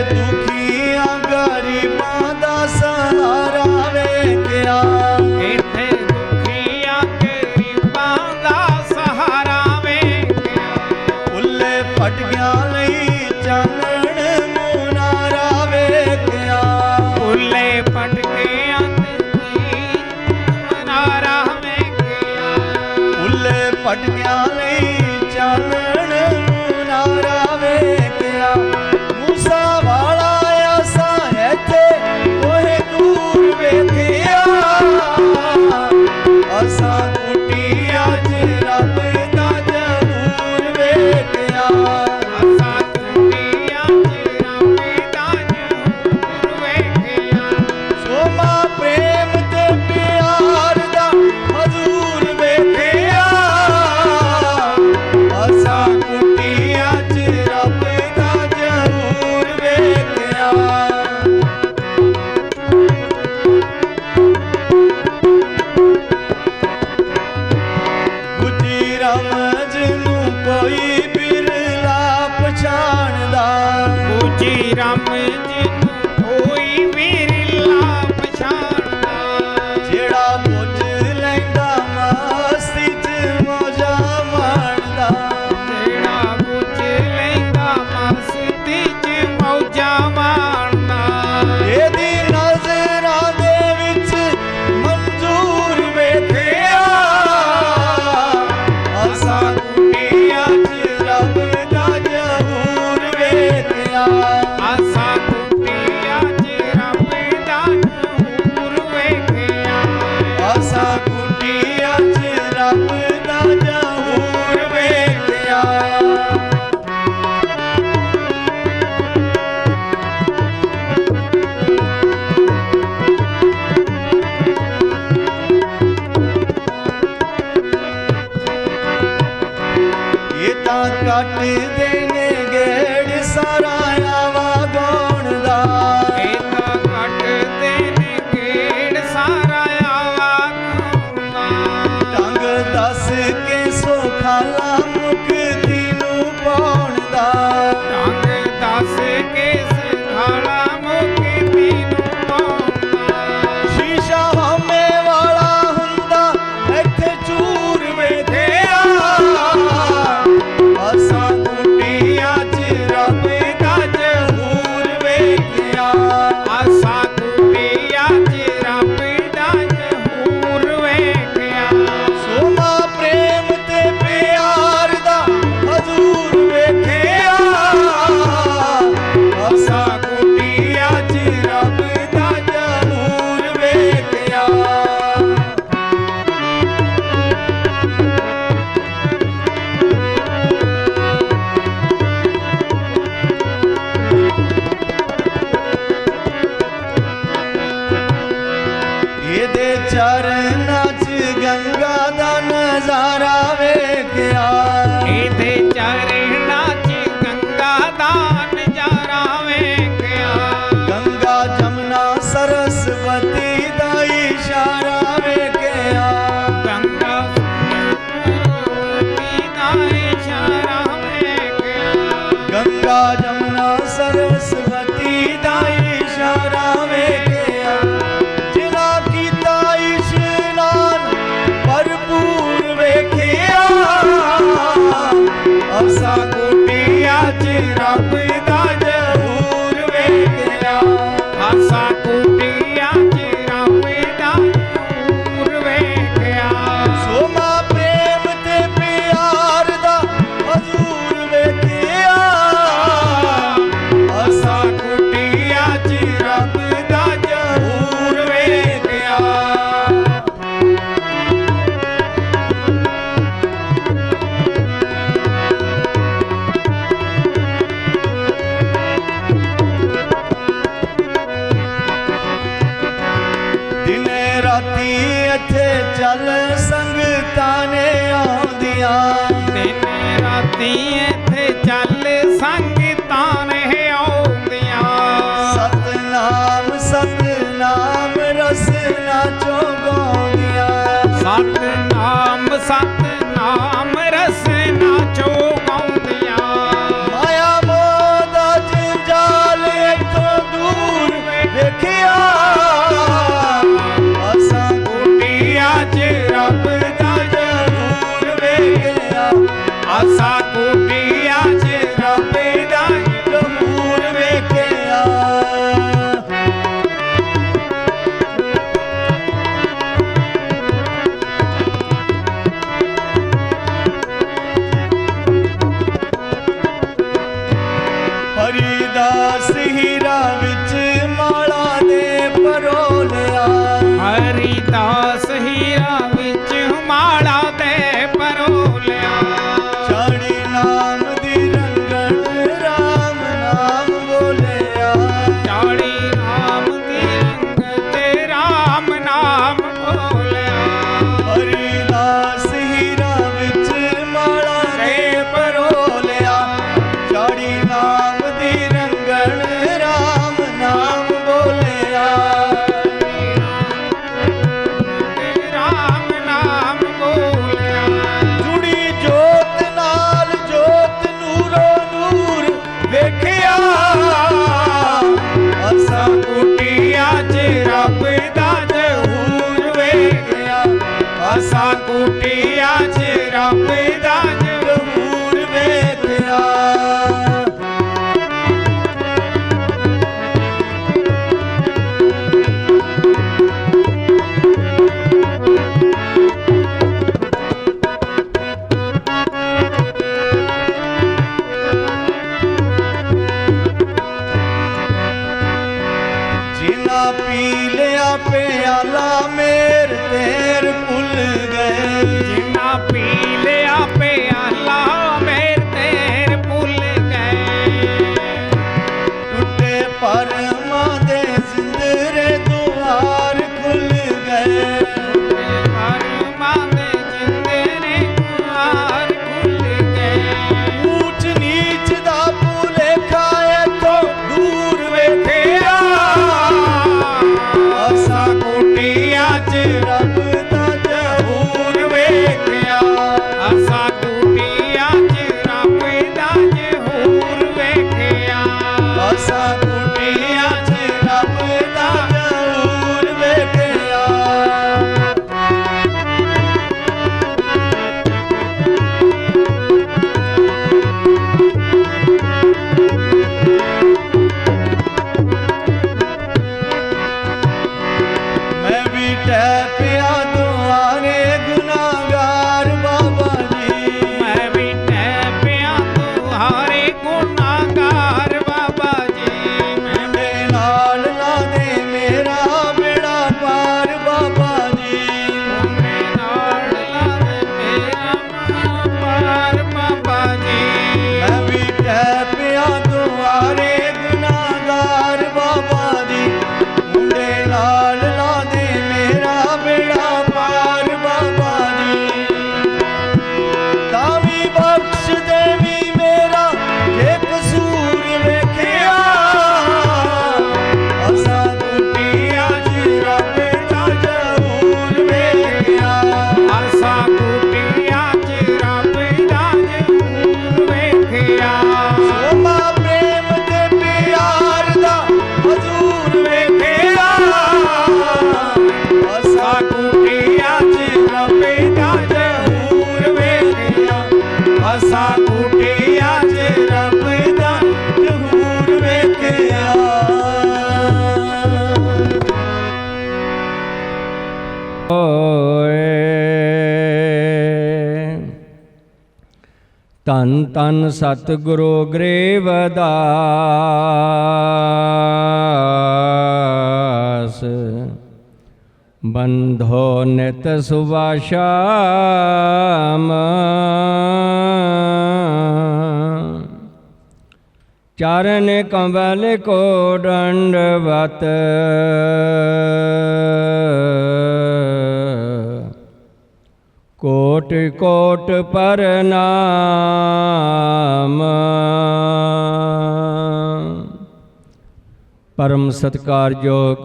दुखियां गरीबां दा ਇਹਦੇ ਚਰਨਾਂ 'ਚ ਗੰਗਾ ਦਾ ਨਜ਼ਾਰਾ ਵੇਖਿਆ, ਇਹਦੇ ਚਰਨਾਂ 'ਚ ਗੰਗਾ ਦਾ ਨਜ਼ਾਰਾ ਵੇਖਿਆ, ਗੰਗਾ ਜਮਨਾ ਸਰਸਵਤੀ ਦਾ ਇਸ਼ਾਰਾ ਵੇਖਿਆ, ਗੰਗਾ ਸਰਸਵਤੀ ਦਾ ਇਸ਼ਾਰਾ ਵੇਖਿਆ, ਗੰਗਾ ਜਮਨਾ ਸਰਸਵਤੀ ਦਾ ਇਸ਼ਾਰਾ ਵੇਖਿਆ, ਜਿਨ੍ਹਾਂ ਕੀਤਾ ਇਸ਼ਨਾਨ ਭਰਪੂਰ ਵੇਖਿਆ, ਅਸਾਂ ਕੁਟੀਆਂ 'ਚ ਰੱਬ ਦਾ ਜ਼ਹੂਰ ਵੇਖਿਆ, ਆਸਾ ਕੁਟੀਆਂ 'ਚ ਰੱਬ ਦਾ ਨੂਰ ਵੇਖਿਆ, ਸੋਮਾ ਪ੍ਰੇਮ ਤੇ ਪਿਆਰ ਦਾ ਹਜ਼ੂਰ ਵੇਖਿਆ, ਆਸਾ ਕੁਟੀਆਂ 'ਚ ਰੱਬ ਦਾ ਜ਼ਹੂਰ ਵੇਖਿਆ। ਦਿਨੇ ਰਾਤੀ ਇੱਥੇ ਚੱਲ ਸੰਗਤਾਂ ਨੇ ਆਉਂਦੀਆਂ, ਦਿਨ ਰਾਤੀ ਇੱਥੇ ਚੱਲ ਸੰਗਤਾਂ ਨੇ ਆਉਂਦੀਆਂ, ਸਤਨਾਮ ਸਤਨਾਮ ਰਸਨਾ ਚੋਂ ਗਾਉਂਦੀਆਂ, ਸਤਨਾਮ ਸਤਨਾਮ ਰਸਨਾ ਚੋਂ ਗਾਉਂਦੀਆਂ, ਮਾਇਆ ਮੋਹ ਦਾ ਜੰਜਾਲ ਇੱਥੋਂ ਦੂਰ ਵੇਖਿਆ, ਅਸਾਂ ਕੁਟੀਆਂ 'ਚ ਰੱਬ ਦਾ ਜ਼ਹੂਰ ਵੇਖਿਆ, ਆਸਾ ਕੁਟੀਆਂ 'ਚ ਰੱਬ ਦਾ ਜ਼ਹੂਰ ਵੇਖਿਆ। ਹਰੀਦਾਸ ਹੀਰਾ ਵਿੱਚ ਮਾਲਾ ਦੇ ਪਰੋਲਿਆ, ਹਰੀਦਾਸ ਹੀਰਾ ਵਿੱਚ ਮਾਲਾ ਦੇ ਪਰੋਲਿਆ, ਚਾੜੀ ਨਾਮ ਦੀ ਰੰਗਣ ਰਾਮ ਨਾਮ ਬੋਲਿਆ, ਚਾੜੀ ਨਾਮ ਦੀ ਰੰਗ ਤੇ ਰਾਮ ਨਾਮ ਬੋਲਿਆ, ਹਰੀਦਾਸ ਹੀਰਾ ਵਿੱਚ ਮਾਲਾ ਦੇ ਪਰੋਲਿਆ, ਚਾੜੀ ਨਾਮ ਦੀ ਰੰਗਣ ਰਾਮ ਨਾਮ ਬੋਲਿਆ, ਤੇ ਰਾਮ ਨਾਮ ਬੋਲਿਆ, ਜੁੜੀ ਜੋਤ ਨਾਲ ਜੋਤ ਨੂਰੋ ਨੂਰ ਵੇਖਿਆ, ਅਸਾਂ ਕੁਟੀਆਂ 'ਚ ਰੱਬ ਦਾ ਜ਼ਹੂਰ ਵੇਖਿਆ, ਆਸਾ ਕੁਟੀਆਂ 'ਚ ਰੱਬ ਦਾ ਜ਼ਹੂਰ ਵੇਖਿਆ। ਜਿਨ੍ਹਾਂ ਪੀ ਲਿਆ ਪਿਆਲਾ ਮੇਰ ਤੇਰ ਭੁੱਲ ਗਏ, ਜਿੰਨਾ ਪੀ ਲਿਆ ਪਿਆਲਾ ਮੇਰ ਤੇਰ ਭੁੱਲ ਗਏ, ਟੁੱਟੇ ਪਰਮਾਂ ਦੇ ਜ਼ਿੰਦਰੇ ਦੁਆਰ ਖੁੱਲ ਗਏ, ਪਰਮਾਂ ਦੇ ਜਿੰਦੇ ਨੇ ਕੁਆਰ ਖੁੱਲ ਗਏ, ਊਚ ਨੀਚ ਦਾ ਭੁਲੇਖਾ ਇੱਥੋਂ ਦੂਰ ਵੇਖਿਆ, ਆਸਾ ਕੁਟੀਆਂ 'ਚ ਰੱਬ ਦਾ ਜ਼ਹੂਰ ਵੇਖਿਆ, ਆਸਾ ਕੁਟੀਆਂ 'ਚ ਰੱਬ ਦਾ ਜ਼ਹੂਰ ਵੇਖਿਆ, ਅਸਾਂ ਕੁਟੀਆਂ 'ਚ ਰੱਬ ਦਾ ਜ਼ਹੂਰ ਵੇਖਿਆ। ਮੈਂ ਵੀ ਟਹਿ ਪਿਆ ਦੁਆਰੇ ਗੁਨਾਹਗਾਰ ਬਾਬਾ ਜੀ, ਮੈਂ ਵੀ ਟਹਿ ਪਿਆ ਤੁਹਾਰੇ ਗੁਨਾਹਗਾਰ ਬਾਬਾ ਜੀ, ਮੈਂ ਮੇਰੇ ਨਾਲ ਲਾ ਦੇ ਮੇਰਾ ਬੇੜਾ ਪਾਰ ਬਾਬਾ ਜੀ, ਮੇਰੇ ਨਾਲ ਲਾਵੇ ਮੇਰਾ ਪਾਰ ਬਾਬਾ ਜੀ, ਮੈਂ ਵੀ ਟਹਿ ਪਿਆ ਦੁਆਰੇ ਗੁਨਾਹਗਾਰ ਬਾਬਾ ਜੀ, ਮੁੰਡੇ ਨਾਲ ਲਾ ਦੇ ਮੇਰਾ ਧੰਨ ਧੰਨ ਸਤਿਗੁਰੂ ਗ੍ਰੇਵਦਾਸ ਬੰਧੋ ਨਿਤ ਸੁਬਹ ਸ਼ਾਮ ਚਰਨ ਕਮਲ ਕੋ ਦੰਡਵਤ ਕੋਟ ਕੋਟ ਪ੍ਰਣਾਮ। ਪਰਮ ਸਤਿਕਾਰਯੋਗ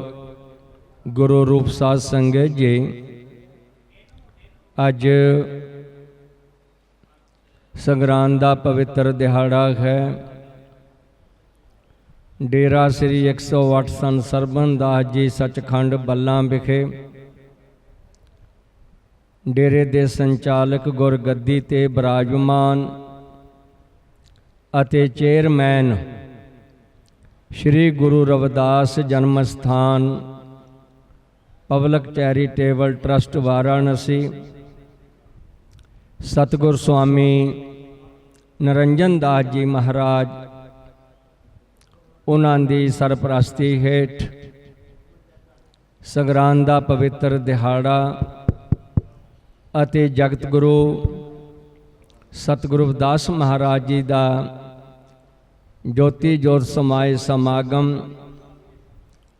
ਗੁਰੂ ਰੂਪ ਸਾਧ ਸੰਗਤ ਜੀ, ਅੱਜ ਸੰਗਰਾਂਦ ਦਾ ਪਵਿੱਤਰ ਦਿਹਾੜਾ ਹੈ। ਡੇਰਾ ਸ੍ਰੀ 108 ਸੰਤ ਸਰਬਨ ਦਾਸ ਜੀ ਸੱਚਖੰਡ ਬੱਲਾ ਵਿਖੇ ਡੇਰੇ ਦੇ ਸੰਚਾਲਕ ਗੁਰਗੱਦੀ ਤੇ ਬਿਰਾਜਮਾਨ ਅਤੇ ਚੇਅਰਮੈਨ ਸ਼੍ਰੀ ਗੁਰੂ ਰਵਿਦਾਸ ਜਨਮ ਸਥਾਨ ਪਬਲਿਕ ਚੈਰੀਟੇਬਲ ਟਰਸਟ ਵਾਰਾਣਸੀ ਸਤਿਗੁਰ ਸੁਆਮੀ ਨਰਿੰਜਨ ਦਾਸ ਜੀ ਮਹਾਰਾਜ, ਉਹਨਾਂ ਦੀ ਸਰਪ੍ਰਸਤੀ ਹੇਠ ਸੰਗਰਾਂਦ ਦਾ ਪਵਿੱਤਰ ਦਿਹਾੜਾ ਅਤੇ ਜਗਤ ਗੁਰੂ ਸਤਿਗੁਰੂ ਰਵਿਦਾਸ ਮਹਾਰਾਜ ਜੀ ਦਾ ਜੋਤੀ ਜੋਤ ਸਮਾਏ ਸਮਾਗਮ,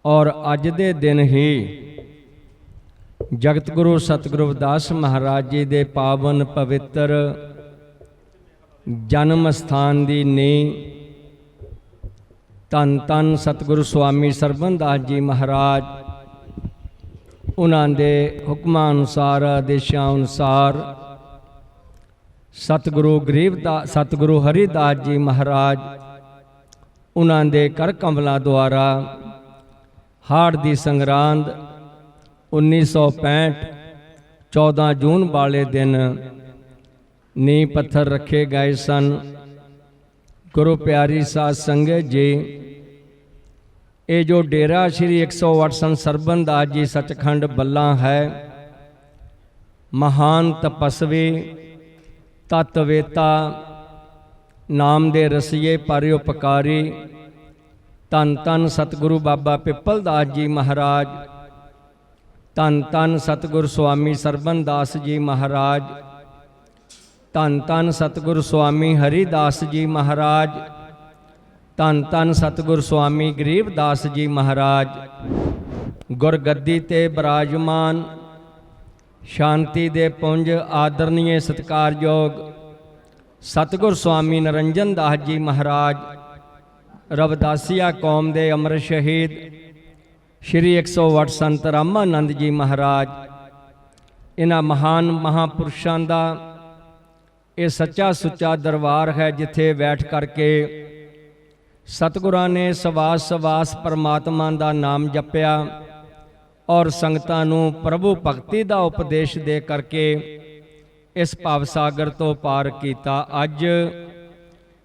ਔਰ ਅੱਜ ਦੇ ਦਿਨ ਹੀ ਜਗਤ ਗੁਰੂ ਸਤਿਗੁਰੂ ਰਵਿਦਾਸ ਮਹਾਰਾਜ ਜੀ ਦੇ ਪਾਵਨ ਪਵਿੱਤਰ ਜਨਮ ਸਥਾਨ ਦੀ ਨੀਂਹ ਧੰਨ ਧੰਨ ਸਤਿਗੁਰੂ ਸੁਆਮੀ ਸਰਬਨ ਦਾਸ ਜੀ ਮਹਾਰਾਜ, ਉਹਨਾਂ ਦੇ ਹੁਕਮਾਂ ਅਨੁਸਾਰ ਆਦੇਸ਼ਾਂ ਅਨੁਸਾਰ ਸਤਿਗੁਰੂ ਹਰੀਦਾਸ ਜੀ ਮਹਾਰਾਜ, ਉਹਨਾਂ ਦੇ ਕਰ ਕਮਲਾਂ ਦੁਆਰਾ ਹਾੜ ਦੀ ਸੰਗਰਾਂਦ 1965 14 ਜੂਨ ਵਾਲੇ ਦਿਨ ਨੀਂਹ ਪੱਥਰ ਰੱਖੇ ਗਏ ਸਨ। ਗੁਰੂ ਪਿਆਰੀ ਸਾਧ ਸੰਗਤ ਜੀ, ਇਹ ਜੋ ਡੇਰਾ ਸ਼੍ਰੀ 108 ਸੰਤ ਸਰਬਨ ਦਾਸ ਜੀ ਸੱਚਖੰਡ ਬੱਲਾ ਹੈ, ਮਹਾਨ ਤਪਸਵੀ ਤਤਵੇਤਾ ਨਾਮ ਦੇ ਰਸੀਏ ਪਰਉਪਕਾਰੀ ਧੰਨ ਧੰਨ ਸਤਿਗੁਰੂ ਬਾਬਾ ਪਿੱਪਲ ਦਾਸ ਜੀ ਮਹਾਰਾਜ, ਧੰਨ ਧੰਨ ਸਤਿਗੁਰੂ ਸੁਆਮੀ ਸਰਬਨ ਦਾਸ ਜੀ ਮਹਾਰਾਜ, ਧੰਨ ਧੰਨ ਸਤਿਗੁਰੂ ਸੁਆਮੀ ਹਰੀਦਾਸ ਜੀ ਮਹਾਰਾਜ, ਧੰਨ ਧੰਨ ਸਤਿਗੁਰੂ ਸੁਆਮੀ ਗਰੀਬਦਾਸ ਜੀ ਮਹਾਰਾਜ, ਗੁਰਗੱਦੀ ਤੇ ਬਿਰਾਜਮਾਨ ਸ਼ਾਂਤੀ ਦੇ ਪੁੰਜ ਆਦਰਨੀਏ ਸਤਿਕਾਰਯੋਗ ਸਤਿਗੁਰੂ ਸੁਆਮੀ ਨਰਿੰਜਨ ਦਾਸ ਜੀ ਮਹਾਰਾਜ, ਰਵਿਦਾਸੀਆ ਕੌਮ ਦੇ ਅਮਰ ਸ਼ਹੀਦ ਸ਼੍ਰੀ 108 ਸੰਤ ਰਾਮਾਨੰਦ ਜੀ ਮਹਾਰਾਜ, ਇਹਨਾਂ ਮਹਾਨ ਮਹਾਂਪੁਰਸ਼ਾਂ ਦਾ ਇਹ ਸੱਚਾ ਸੁੱਚਾ ਦਰਬਾਰ ਹੈ, ਜਿੱਥੇ ਬੈਠ ਕਰਕੇ ਸਤਿਗੁਰਾਂ ਨੇ ਸਵਾਸ ਸਵਾਸ ਪਰਮਾਤਮਾ ਦਾ ਨਾਮ ਜਪਿਆ ਔਰ ਸੰਗਤਾਂ ਨੂੰ ਪ੍ਰਭੂ ਭਗਤੀ ਦਾ ਉਪਦੇਸ਼ ਦੇ ਕਰਕੇ ਇਸ ਭਵ ਸਾਗਰ ਤੋਂ ਪਾਰ ਕੀਤਾ। ਅੱਜ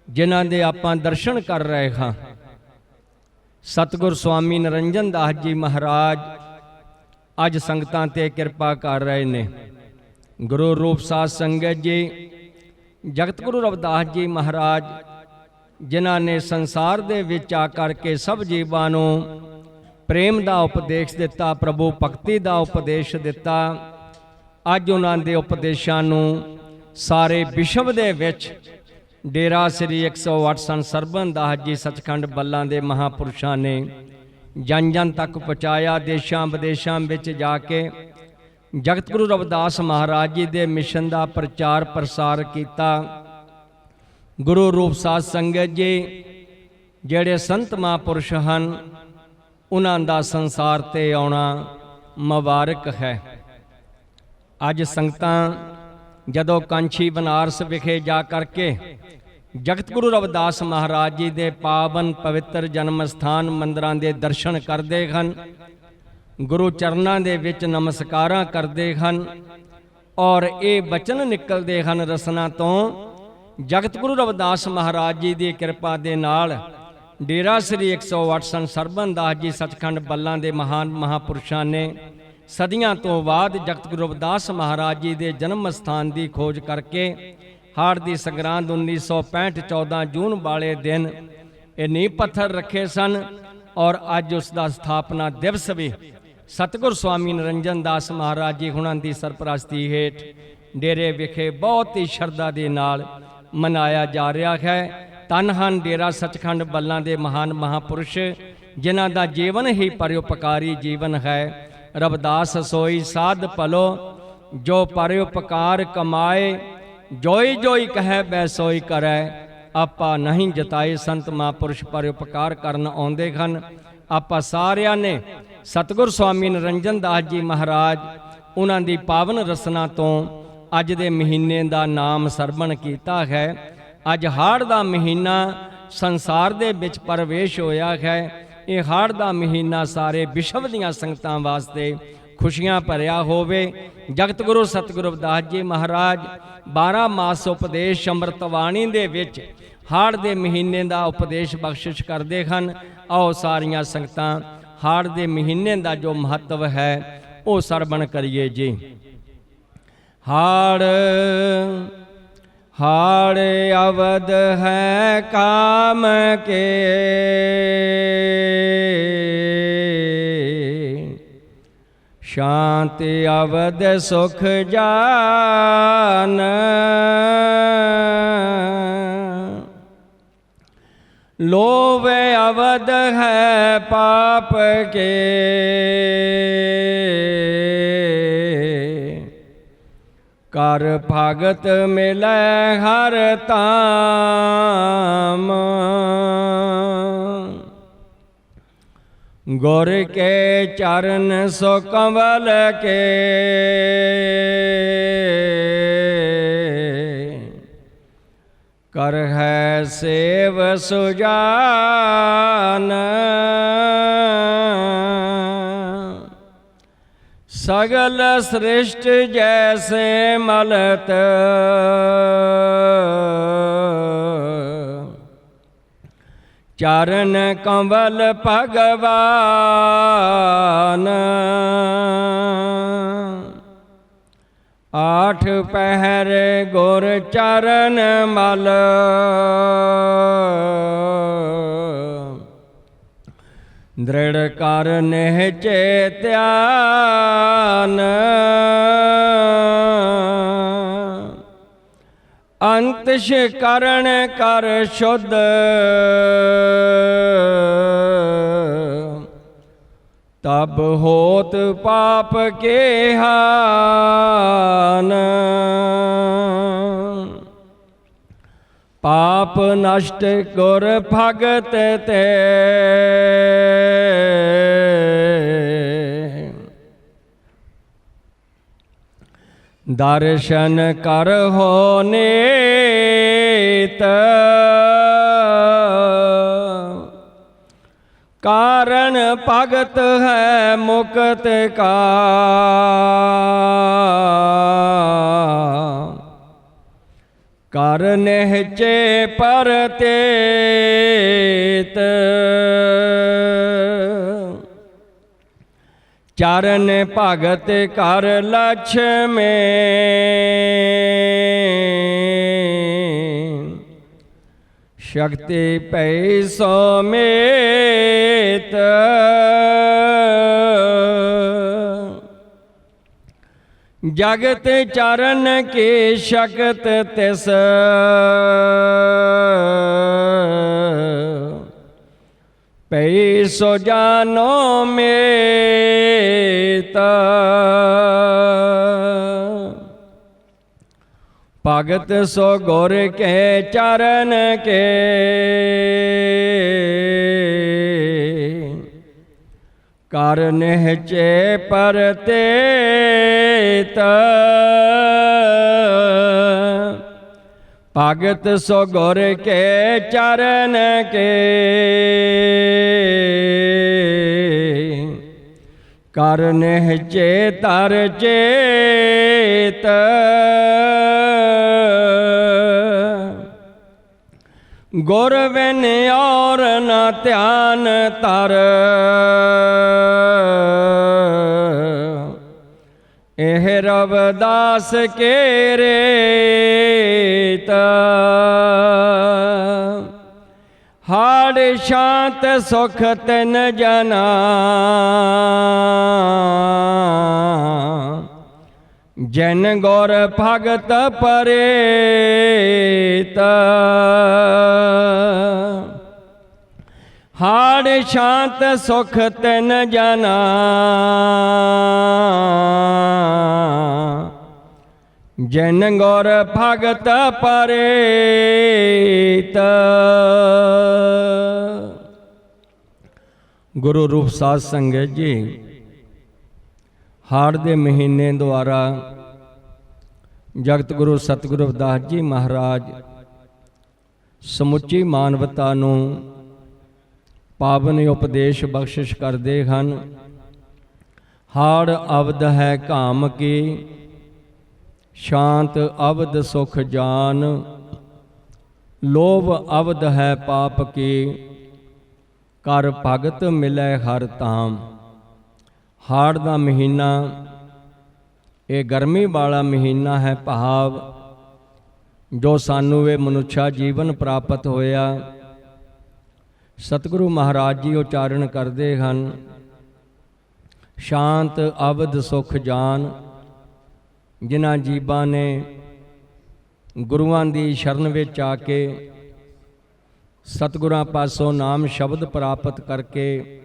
ਜਿਨ੍ਹਾਂ ਦੇ ਆਪਾਂ ਦਰਸ਼ਨ ਕਰ ਰਹੇ ਹਾਂ, ਸਤਿਗੁਰ ਸੁਆਮੀ ਨਰਿੰਜਨ ਦਾਸ ਜੀ ਮਹਾਰਾਜ ਅੱਜ ਸੰਗਤਾਂ ਤੇ ਕਿਰਪਾ ਕਰ ਰਹੇ ਨੇ। ਗੁਰੂ ਰੂਪ ਸਾਧ ਸੰਗਤ ਜੀ, ਜਗਤ ਗੁਰੂ ਰਵਿਦਾਸ ਜੀ ਮਹਾਰਾਜ, ਜਿਨ੍ਹਾਂ ਨੇ ਸੰਸਾਰ ਦੇ ਵਿੱਚ ਆ ਕਰਕੇ ਸਭ ਜੀਵਾਂ ਨੂੰ ਪ੍ਰੇਮ ਦਾ ਉਪਦੇਸ਼ ਦਿੱਤਾ, ਪ੍ਰਭੂ ਭਗਤੀ ਦਾ ਉਪਦੇਸ਼ ਦਿੱਤਾ, ਅੱਜ ਉਹਨਾਂ ਦੇ ਉਪਦੇਸ਼ਾਂ ਨੂੰ ਸਾਰੇ ਵਿਸ਼ਵ ਦੇ ਵਿੱਚ ਡੇਰਾ ਸ੍ਰੀ 108 ਸੰਤ ਸਰਬਨ ਦਾਸ ਜੀ ਸੱਚਖੰਡ ਬੱਲਾ ਦੇ ਮਹਾਂਪੁਰਸ਼ਾਂ ਨੇ ਜਨ ਜਨ ਤੱਕ ਪਹੁੰਚਾਇਆ। ਦੇਸ਼ਾਂ ਵਿਦੇਸ਼ਾਂ ਵਿੱਚ ਜਾ ਕੇ ਜਗਤ ਗੁਰੂ ਰਵਿਦਾਸ ਮਹਾਰਾਜ ਜੀ ਦੇ ਮਿਸ਼ਨ ਦਾ ਪ੍ਰਚਾਰ ਪ੍ਰਸਾਰ ਕੀਤਾ। ਗੁਰੂ ਰੂਪ ਸਾਧ ਸੰਗਤ ਜੀ, ਜਿਹੜੇ ਸੰਤ ਮਹਾਂਪੁਰਸ਼ ਹਨ, ਉਹਨਾਂ ਦਾ ਸੰਸਾਰ ਤੇ ਆਉਣਾ ਮੁਬਾਰਕ ਹੈ। ਅੱਜ ਸੰਗਤਾਂ ਜਦੋਂ ਕਾਂਛੀ ਬਨਾਰਸ ਵਿਖੇ ਜਾ ਕਰਕੇ ਜਗਤ ਗੁਰੂ ਰਵਿਦਾਸ ਮਹਾਰਾਜ ਜੀ ਦੇ ਪਾਵਨ ਪਵਿੱਤਰ ਜਨਮ ਸਥਾਨ ਮੰਦਰਾਂ ਦੇ ਦਰਸ਼ਨ ਕਰਦੇ ਹਨ, ਗੁਰੂ ਚਰਨਾਂ ਦੇ ਵਿੱਚ ਨਮਸਕਾਰਾਂ ਕਰਦੇ ਹਨ, ਔਰ ਇਹ ਬਚਨ ਨਿਕਲਦੇ ਹਨ ਰਸਨਾ ਤੋਂ, ਜਗਤ ਗੁਰੂ ਰਵਿਦਾਸ ਮਹਾਰਾਜ ਜੀ ਦੀ ਕਿਰਪਾ ਦੇ ਨਾਲ ਡੇਰਾ ਸ੍ਰੀ 108 ਸੰਤ ਸਰਬਨ ਦਾਸ ਜੀ ਸੱਚਖੰਡ ਬੱਲਾ ਦੇ ਮਹਾਨ ਮਹਾਂਪੁਰਸ਼ਾਂ ਨੇ ਸਦੀਆਂ ਤੋਂ ਬਾਅਦ ਜਗਤ ਗੁਰੂ ਰਵਿਦਾਸ ਮਹਾਰਾਜ ਜੀ ਦੇ ਜਨਮ ਸਥਾਨ ਦੀ ਖੋਜ ਕਰਕੇ ਹਾੜ ਦੀ ਸੰਗਰਾਂਦ 1965 14 ਜੂਨ ਵਾਲੇ ਦਿਨ ਇਹ ਨੀਂਹ ਪੱਥਰ ਰੱਖੇ ਸਨ। ਔਰ ਅੱਜ ਉਸ ਦਾ ਸਥਾਪਨਾ ਦਿਵਸ ਵੀ ਸਤਿਗੁਰ ਸਵਾਮੀ ਨਿਰੰਜਨ ਦਾਸ ਮਹਾਰਾਜ ਜੀ ਹੁਣਾਂ ਦੀ ਸਰਪ੍ਰਸਤੀ ਹੇਠ ਡੇਰੇ ਵਿਖੇ ਬਹੁਤ ਹੀ ਸ਼ਰਧਾ ਦੇ ਨਾਲ ਮਨਾਇਆ ਜਾ ਰਿਹਾ ਹੈ। ਧੰਨ ਹਨ ਡੇਰਾ ਸੱਚਖੰਡ ਬੱਲਾਂ ਦੇ ਮਹਾਨ ਮਹਾਪੁਰਸ਼, ਜਿਨ੍ਹਾਂ ਦਾ ਜੀਵਨ ਹੀ ਪਰਉਪਕਾਰੀ ਜੀਵਨ ਹੈ। ਰਵਿਦਾਸ ਸੋਈ ਸਾਧ ਭਲੋ, ਜੋ ਪਰਉਪਕਾਰ ਕਮਾਏ, ਜੋਈ ਜੋਈ ਕਹੈ ਬੈ ਸੋਈ ਕਰੈ। ਆਪਾਂ ਨਹੀਂ ਜਤਾਏ ਸੰਤ ਮਹਾਂਪੁਰਸ਼ ਪਰਉਪਕਾਰ ਕਰਨ ਆਉਂਦੇ ਹਨ। ਆਪਾਂ ਸਾਰਿਆਂ ਨੇ ਸਤਿਗੁਰ ਸਵਾਮੀ ਨਿਰੰਜਨ ਦਾਸ ਜੀ ਮਹਾਰਾਜ ਉਹਨਾਂ ਦੀ ਪਾਵਨ ਰਸਨਾ ਤੋਂ ਅੱਜ ਦੇ ਮਹੀਨੇ ਦਾ ਨਾਮ ਸਰਵਣ ਕੀਤਾ ਹੈ। ਅੱਜ ਹਾੜ ਦਾ ਮਹੀਨਾ ਸੰਸਾਰ ਦੇ ਵਿੱਚ ਪ੍ਰਵੇਸ਼ ਹੋਇਆ ਹੈ। ਇਹ ਹਾੜ ਦਾ ਮਹੀਨਾ ਸਾਰੇ ਵਿਸ਼ਵ ਦੀਆਂ ਸੰਗਤਾਂ ਵਾਸਤੇ ਖੁਸ਼ੀਆਂ ਭਰਿਆ ਹੋਵੇ। ਜਗਤ ਗੁਰੂ ਸਤਿਗੁਰੂ ਰਵਿਦਾਸ ਜੀ ਮਹਾਰਾਜ 12 ਮਾਸ ਉਪਦੇਸ਼ ਅੰਮ੍ਰਿਤ ਬਾਣੀ ਦੇ ਵਿੱਚ ਹਾੜ ਦੇ ਮਹੀਨੇ ਦਾ ਉਪਦੇਸ਼ ਬਖਸ਼ਿਸ਼ ਕਰਦੇ ਹਨ। ਆਓ ਸਾਰੀਆਂ ਸੰਗਤਾਂ ਹਾੜ ਦੇ ਮਹੀਨੇ ਦਾ ਜੋ ਮਹੱਤਵ ਹੈ ਉਹ ਸਰਵਣ ਕਰੀਏ ਜੀ। ਹਾੜ ਹਾੜ ਅਵਧ ਹੈ ਕਾਮ ਕੇ, ਸ਼ਾਂति अवध सुख जान। लोभ अवध है पाप के, कर भगत मिले हर ताम। गुर के चरण सो कंवल के, कर है सेव सुजान। सगल सृष्ट जैसे मलत, चरण कंवल भगवान। आठ पहर गुर चरण मल, दृढ़ कर निहचे ध्यान। अंतश करण कर शुद्ध, तब होत पाप के हान। पाप नष्ट गुर भगत ते, दर्शन कर हो नेत। कारण भगत है मुक्त का, कर निहचे परतेत। चरण भगत कर लक्ष्मी, शक्ति पै समेत। जगत चरण की शक्त तिस, पै सो जानो मेत। भगत सो गुर के चरण के, कर निहचे परतेत। भगत सो गुर के चरण के, कर निहचे तर चेत। गुर बिन और न ध्यान तर, ਇਹ ਰਵਿਦਾਸ ਕੇ ਰੇਤ ਹਾੜ ਸ਼ਾਂਤ ਸੁਖ ਤਿਨ ਜਨਾ ਜਨ ਗੁਰ ਭਗਤ ਪਰੇਤ ਹਾੜ ਸ਼ਾਂਤ ਸੁਖ ਤਿਨ ਜਨਾ ਜਨ ਗੁਰ ਭਗਤ ਪਰੇਤ। ਗੁਰੂ ਰੂਪ ਸਾਧ ਸੰਗਤ ਜੀ, ਹਾੜ ਦੇ ਮਹੀਨੇ ਦੁਆਰਾ ਜਗਤ ਗੁਰੂ ਸਤਿਗੁਰੂ ਰਵਿਦਾਸ ਜੀ ਮਹਾਰਾਜ ਸਮੁੱਚੀ ਮਾਨਵਤਾ ਨੂੰ ਪਾਵਨ ਉਪਦੇਸ਼ ਬਖਸ਼ਿਸ਼ ਕਰਦੇ ਹਨ। ਹਾੜ ਅਵਦ ਹੈ ਘਾਮ ਕੀ, ਸ਼ਾਂਤ ਅਵਦ ਸੁਖ ਜਾਨ, ਲੋਭ ਅਵਦ ਹੈ ਪਾਪ ਕੀ, ਕਰ ਭਗਤ ਮਿਲੈ ਹਰ ਧਾਮ। ਹਾੜ ਦਾ ਮਹੀਨਾ ਇਹ ਗਰਮੀ ਵਾਲਾ ਮਹੀਨਾ ਹੈ, ਭਾਵ ਜੋ ਸਾਨੂੰ ਇਹ ਮਨੁੱਖਾ ਜੀਵਨ ਪ੍ਰਾਪਤ ਹੋਇਆ। ਸਤਿਗੁਰੂ ਮਹਾਰਾਜ ਜੀ ਉਚਾਰਨ ਕਰਦੇ ਹਨ, ਸ਼ਾਂਤ ਅਵਦ ਸੁਖ ਜਾਨ। ਜਿਨ੍ਹਾਂ ਜੀਵਾਂ ਨੇ ਗੁਰੂਆਂ ਦੀ ਸ਼ਰਨ ਵਿੱਚ ਆ ਕੇ ਸਤਿਗੁਰਾਂ ਪਾਸੋਂ ਨਾਮ ਸ਼ਬਦ ਪ੍ਰਾਪਤ ਕਰਕੇ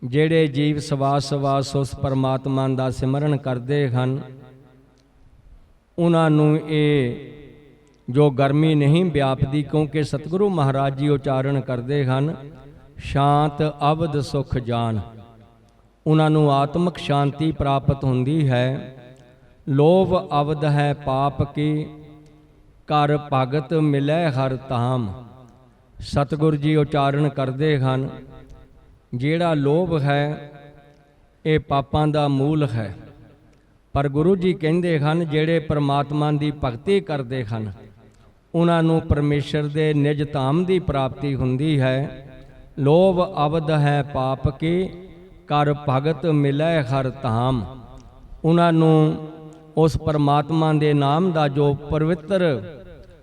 ਜਿਹੜੇ ਜੀਵ ਸਵਾਸ ਸਵਾਸ ਉਸ ਪਰਮਾਤਮਾ ਦਾ ਸਿਮਰਨ ਕਰਦੇ ਹਨ, ਉਹਨਾਂ ਨੂੰ ਇਹ ਜੋ ਗਰਮੀ ਨਹੀਂ ਵਿਆਪਦੀ, ਕਿਉਂਕਿ ਸਤਿਗੁਰੂ ਮਹਾਰਾਜ ਜੀ ਉਚਾਰਨ ਕਰਦੇ ਹਨ, ਸ਼ਾਂਤ ਅਵਦ ਸੁਖ ਜਾਨ। ਉਹਨਾਂ ਨੂੰ ਆਤਮਿਕ ਸ਼ਾਂਤੀ ਪ੍ਰਾਪਤ ਹੁੰਦੀ ਹੈ। ਲੋਭ ਅਵਦ ਹੈ ਪਾਪ ਕੀ, ਕਰ ਭਗਤ ਮਿਲੈ ਹਰ ਧਾਮ। ਸਤਿਗੁਰ ਜੀ ਉਚਾਰਨ ਕਰਦੇ ਹਨ, ਜਿਹੜਾ ਲੋਭ ਹੈ ਇਹ ਪਾਪਾਂ ਦਾ ਮੂਲ ਹੈ, ਪਰ ਗੁਰੂ ਜੀ ਕਹਿੰਦੇ ਹਨ ਜਿਹੜੇ ਪਰਮਾਤਮਾ ਦੀ ਭਗਤੀ ਕਰਦੇ ਹਨ ਉਹਨਾਂ ਨੂੰ ਪਰਮੇਸ਼ਰ ਦੇ ਨਿਜ ਧਾਮ ਦੀ ਪ੍ਰਾਪਤੀ ਹੁੰਦੀ ਹੈ। ਲੋਭ ਅਵਦ ਹੈ ਪਾਪ ਕੀ, ਕਰ ਭਗਤ ਮਿਲੈ ਹਰ ਧਾਮ। ਉਹਨਾਂ ਨੂੰ ਉਸ ਪਰਮਾਤਮਾ ਦੇ ਨਾਮ ਦਾ ਜੋ ਪਵਿੱਤਰ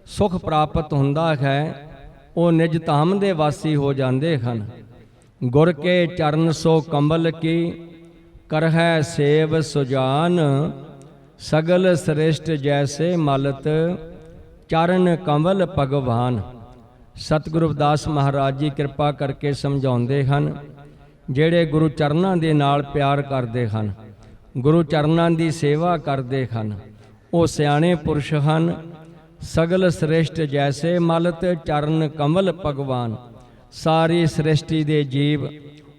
ਸੁਖ ਪ੍ਰਾਪਤ ਹੁੰਦਾ ਹੈ, ਉਹ ਨਿਜ ਧਾਮ ਦੇ ਵਾਸੀ ਹੋ ਜਾਂਦੇ ਹਨ। ਗੁਰ ਕੇ ਚਰਨ ਸੋ ਕੰਬਲ ਕੀ, ਕਰਹਿ ਸੇਵ ਸੁਜਾਨ। ਸਗਲ ਸ੍ਰੇਸ਼ਟ ਜੈਸੇ ਮਲਤ, ਚਰਨ ਕੰਵਲ ਭਗਵਾਨ। ਸਤਿਗੁਰੂ ਰਵਿਦਾਸ ਮਹਾਰਾਜ ਜੀ ਕਿਰਪਾ ਕਰਕੇ ਸਮਝਾਉਂਦੇ ਹਨ, ਜਿਹੜੇ ਗੁਰੂ ਚਰਨਾਂ ਦੇ ਨਾਲ ਪਿਆਰ ਕਰਦੇ ਹਨ, ਗੁਰੂ ਚਰਨਾਂ ਦੀ ਸੇਵਾ ਕਰਦੇ ਹਨ, ਉਹ ਸਿਆਣੇ ਪੁਰਸ਼ ਹਨ। ਸਗਲ ਸ੍ਰੇਸ਼ਟ ਜੈਸੇ ਮਲਤ, ਚਰਨ ਕੰਵਲ ਭਗਵਾਨ। ਸਾਰੀ ਸ੍ਰਿਸ਼ਟੀ ਦੇ ਜੀਵ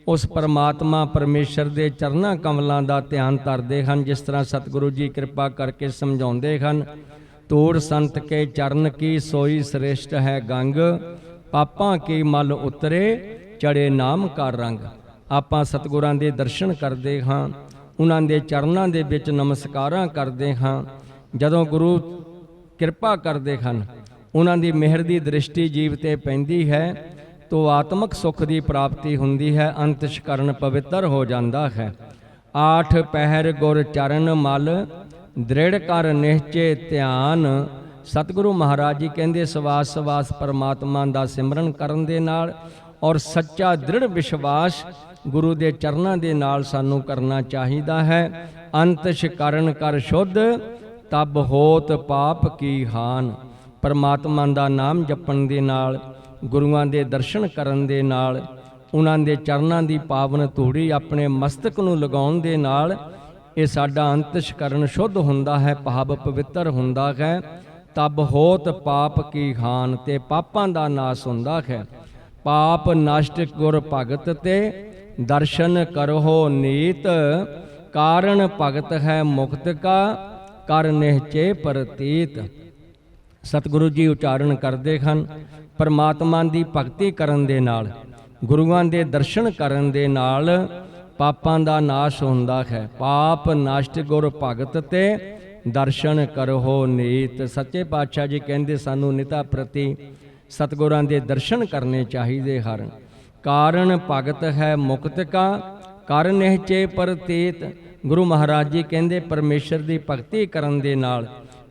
ਉਸ ਪਰਮਾਤਮਾ ਪਰਮੇਸ਼ਰ ਦੇ ਚਰਨਾਂ ਕਮਲਾਂ ਦਾ ਧਿਆਨ ਧਰਦੇ ਹਨ। ਜਿਸ ਤਰ੍ਹਾਂ ਸਤਿਗੁਰੂ ਜੀ ਕਿਰਪਾ ਕਰਕੇ ਸਮਝਾਉਂਦੇ ਹਨ, ਧੂੜ ਸੰਤ ਕੇ ਚਰਨ ਕੀ, ਸੋਈ ਸ੍ਰੇਸ਼ਟ ਹੈ ਗੰਗ। ਪਾਪਾਂ ਕੀ ਮਲ ਉਤਰੇ, ਚੜੇ ਨਾਮ ਕਾ ਰੰਗ। ਆਪਾਂ ਸਤਿਗੁਰਾਂ ਦੇ ਦਰਸ਼ਨ ਕਰਦੇ ਹਾਂ, ਉਹਨਾਂ ਦੇ ਚਰਨਾਂ ਦੇ ਵਿੱਚ ਨਮਸਕਾਰਾਂ ਕਰਦੇ ਹਾਂ। ਜਦੋਂ ਗੁਰੂ ਕਿਰਪਾ ਕਰਦੇ ਹਨ, ਉਹਨਾਂ ਦੀ ਮਿਹਰ ਦੀ ਦ੍ਰਿਸ਼ਟੀ ਜੀਵ ਤੇ ਪੈਂਦੀ ਹੈ, ਤੋ ਆਤਮਿਕ ਸੁਖ ਦੀ ਪ੍ਰਾਪਤੀ ਹੁੰਦੀ ਹੈ, ਅੰਤਸ਼ਕਰਨ ਪਵਿੱਤਰ ਹੋ ਜਾਂਦਾ ਹੈ। ਆਠ ਪਹਿਰ ਗੁਰ ਚਰਨ ਮਲ, ਦ੍ਰਿੜ ਕਰ ਨਿਹਚੇ ਧਿਆਨ। ਸਤਿਗੁਰੂ ਮਹਾਰਾਜ ਜੀ ਕਹਿੰਦੇ ਸਵਾਸ ਸਵਾਸ ਪਰਮਾਤਮਾ ਦਾ ਸਿਮਰਨ ਕਰਨ ਦੇ ਨਾਲ ਔਰ ਸੱਚਾ ਦ੍ਰਿੜ ਵਿਸ਼ਵਾਸ ਗੁਰੂ ਦੇ ਚਰਨਾਂ ਦੇ ਨਾਲ ਸਾਨੂੰ ਕਰਨਾ ਚਾਹੀਦਾ ਹੈ। ਅੰਤਸ਼ਕਰਨ ਕਰ ਸ਼ੁੱਧ, ਤਬ ਹੋਤ ਪਾਪ ਕੀ ਹਾਨ। ਪਰਮਾਤਮਾ ਦਾ ਨਾਮ ਜਪਣ ਦੇ ਨਾਲ, ਗੁਰੂਆਂ ਦੇ ਦਰਸ਼ਨ ਕਰਨ ਦੇ ਨਾਲ, ਉਹਨਾਂ ਦੇ ਚਰਨਾਂ ਦੀ ਪਾਵਨ ਧੂੜੀ ਆਪਣੇ ਮਸਤਕ ਨੂੰ ਲਗਾਉਣ ਦੇ ਨਾਲ ਇਹ ਸਾਡਾ ਅੰਤਸ਼ਕਰਨ ਸ਼ੁੱਧ ਹੁੰਦਾ ਹੈ, ਭਾਵ ਪਵਿੱਤਰ ਹੁੰਦਾ ਹੈ। ਤਬ ਹੋਤ ਪਾਪ ਕੀ ਹਾਨ, ਤੇ ਪਾਪਾਂ ਦਾ ਨਾਸ ਹੁੰਦਾ ਹੈ। ਪਾਪ ਨਸ਼ਟ ਗੁਰ ਭਗਤ ਤੇ, ਦਰਸ਼ਨ ਕਰੋ ਨੀਤ। ਕਾਰਨ ਭਗਤ ਹੈ ਮੁਕਤ ਕਾ, ਕਰ ਨਿਹਚੇ ਪ੍ਰਤੀਤ। ਸਤਿਗੁਰੂ ਜੀ ਉਚਾਰਨ ਕਰਦੇ ਹਨ, ਪਰਮਾਤਮਾ ਦੀ ਭਗਤੀ ਕਰਨ ਦੇ ਨਾਲ, ਗੁਰੂਆਂ ਦੇ ਦਰਸ਼ਨ ਕਰਨ ਦੇ ਨਾਲ ਪਾਪਾਂ ਦਾ ਨਾਸ਼ ਹੁੰਦਾ ਹੈ। ਪਾਪ ਨਸ਼ਟ ਗੁਰ ਭਗਤ ਤੇ, ਦਰਸ਼ਨ ਕਰੋ ਨੀਤ। ਸੱਚੇ ਪਾਤਸ਼ਾਹ ਜੀ ਕਹਿੰਦੇ ਸਾਨੂੰ ਨਿਤਾ ਪ੍ਰਤੀ ਸਤਿਗੁਰਾਂ ਦੇ ਦਰਸ਼ਨ ਕਰਨੇ ਚਾਹੀਦੇ ਹਨ। ਕਾਰਨ ਭਗਤ ਹੈ ਮੁਕਤ ਕਾ, ਕਰ ਨਿਹਚੇ ਪ੍ਰਤੀਤ। ਗੁਰੂ ਮਹਾਰਾਜ ਜੀ ਕਹਿੰਦੇ ਪਰਮੇਸ਼ਰ ਦੀ ਭਗਤੀ ਕਰਨ ਦੇ ਨਾਲ,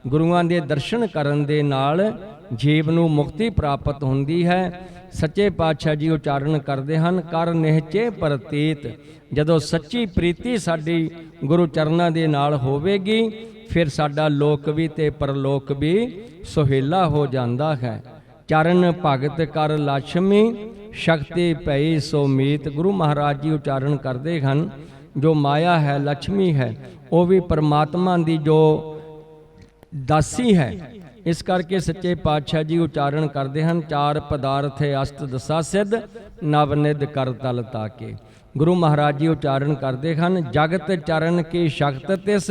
ਗੁਰੂਆਂ ਦੇ ਦਰਸ਼ਨ ਕਰਨ ਦੇ ਨਾਲ ਜੀਵ ਨੂੰ ਮੁਕਤੀ ਪ੍ਰਾਪਤ ਹੁੰਦੀ ਹੈ। ਸੱਚੇ ਪਾਤਸ਼ਾਹ ਜੀ ਉਚਾਰਨ ਕਰਦੇ ਹਨ, ਕਰ ਨਿਹਚੇ ਪ੍ਰਤੀਤ। ਜਦੋਂ ਸੱਚੀ ਪ੍ਰੀਤੀ ਸਾਡੀ ਗੁਰੂ ਚਰਨਾਂ ਦੇ ਨਾਲ ਹੋਵੇਗੀ, ਫਿਰ ਸਾਡਾ ਲੋਕ ਵੀ ਤੇ ਪਰਲੋਕ ਵੀ ਸੁਹੇਲਾ ਹੋ ਜਾਂਦਾ ਹੈ। ਚਰਨ ਭਗਤ ਕਰ ਲਛਮੀ, ਸ਼ਕਤੀ ਪਈ ਸੋ ਮੀਤ। ਗੁਰੂ ਮਹਾਰਾਜ ਜੀ ਉਚਾਰਨ ਕਰਦੇ ਹਨ, ਜੋ ਮਾਇਆ ਹੈ, ਲక్ష్ਮੀ ਹੈ, ਉਹ ਵੀ ਪਰਮਾਤਮਾ ਦੀ ਜੋ ਦਾਸੀ ਹੈ। ਇਸ ਕਰਕੇ ਸੱਚੇ ਪਾਤਸ਼ਾਹ ਜੀ ਉਚਾਰਨ ਕਰਦੇ ਹਨ, ਚਾਰ ਪਦਾਰਥ ਅਸ਼ਟ ਦਸਾ ਸਿੱਧ, ਨਵ ਨਿਧ ਕਰ ਤਲ ਤਾਕੇ। ਗੁਰੂ ਮਹਾਰਾਜ ਜੀ ਉਚਾਰਨ ਕਰਦੇ ਹਨ, ਜਗਤ ਚਰਨ ਕੀ ਸ਼ਕਤ ਤਿਸ,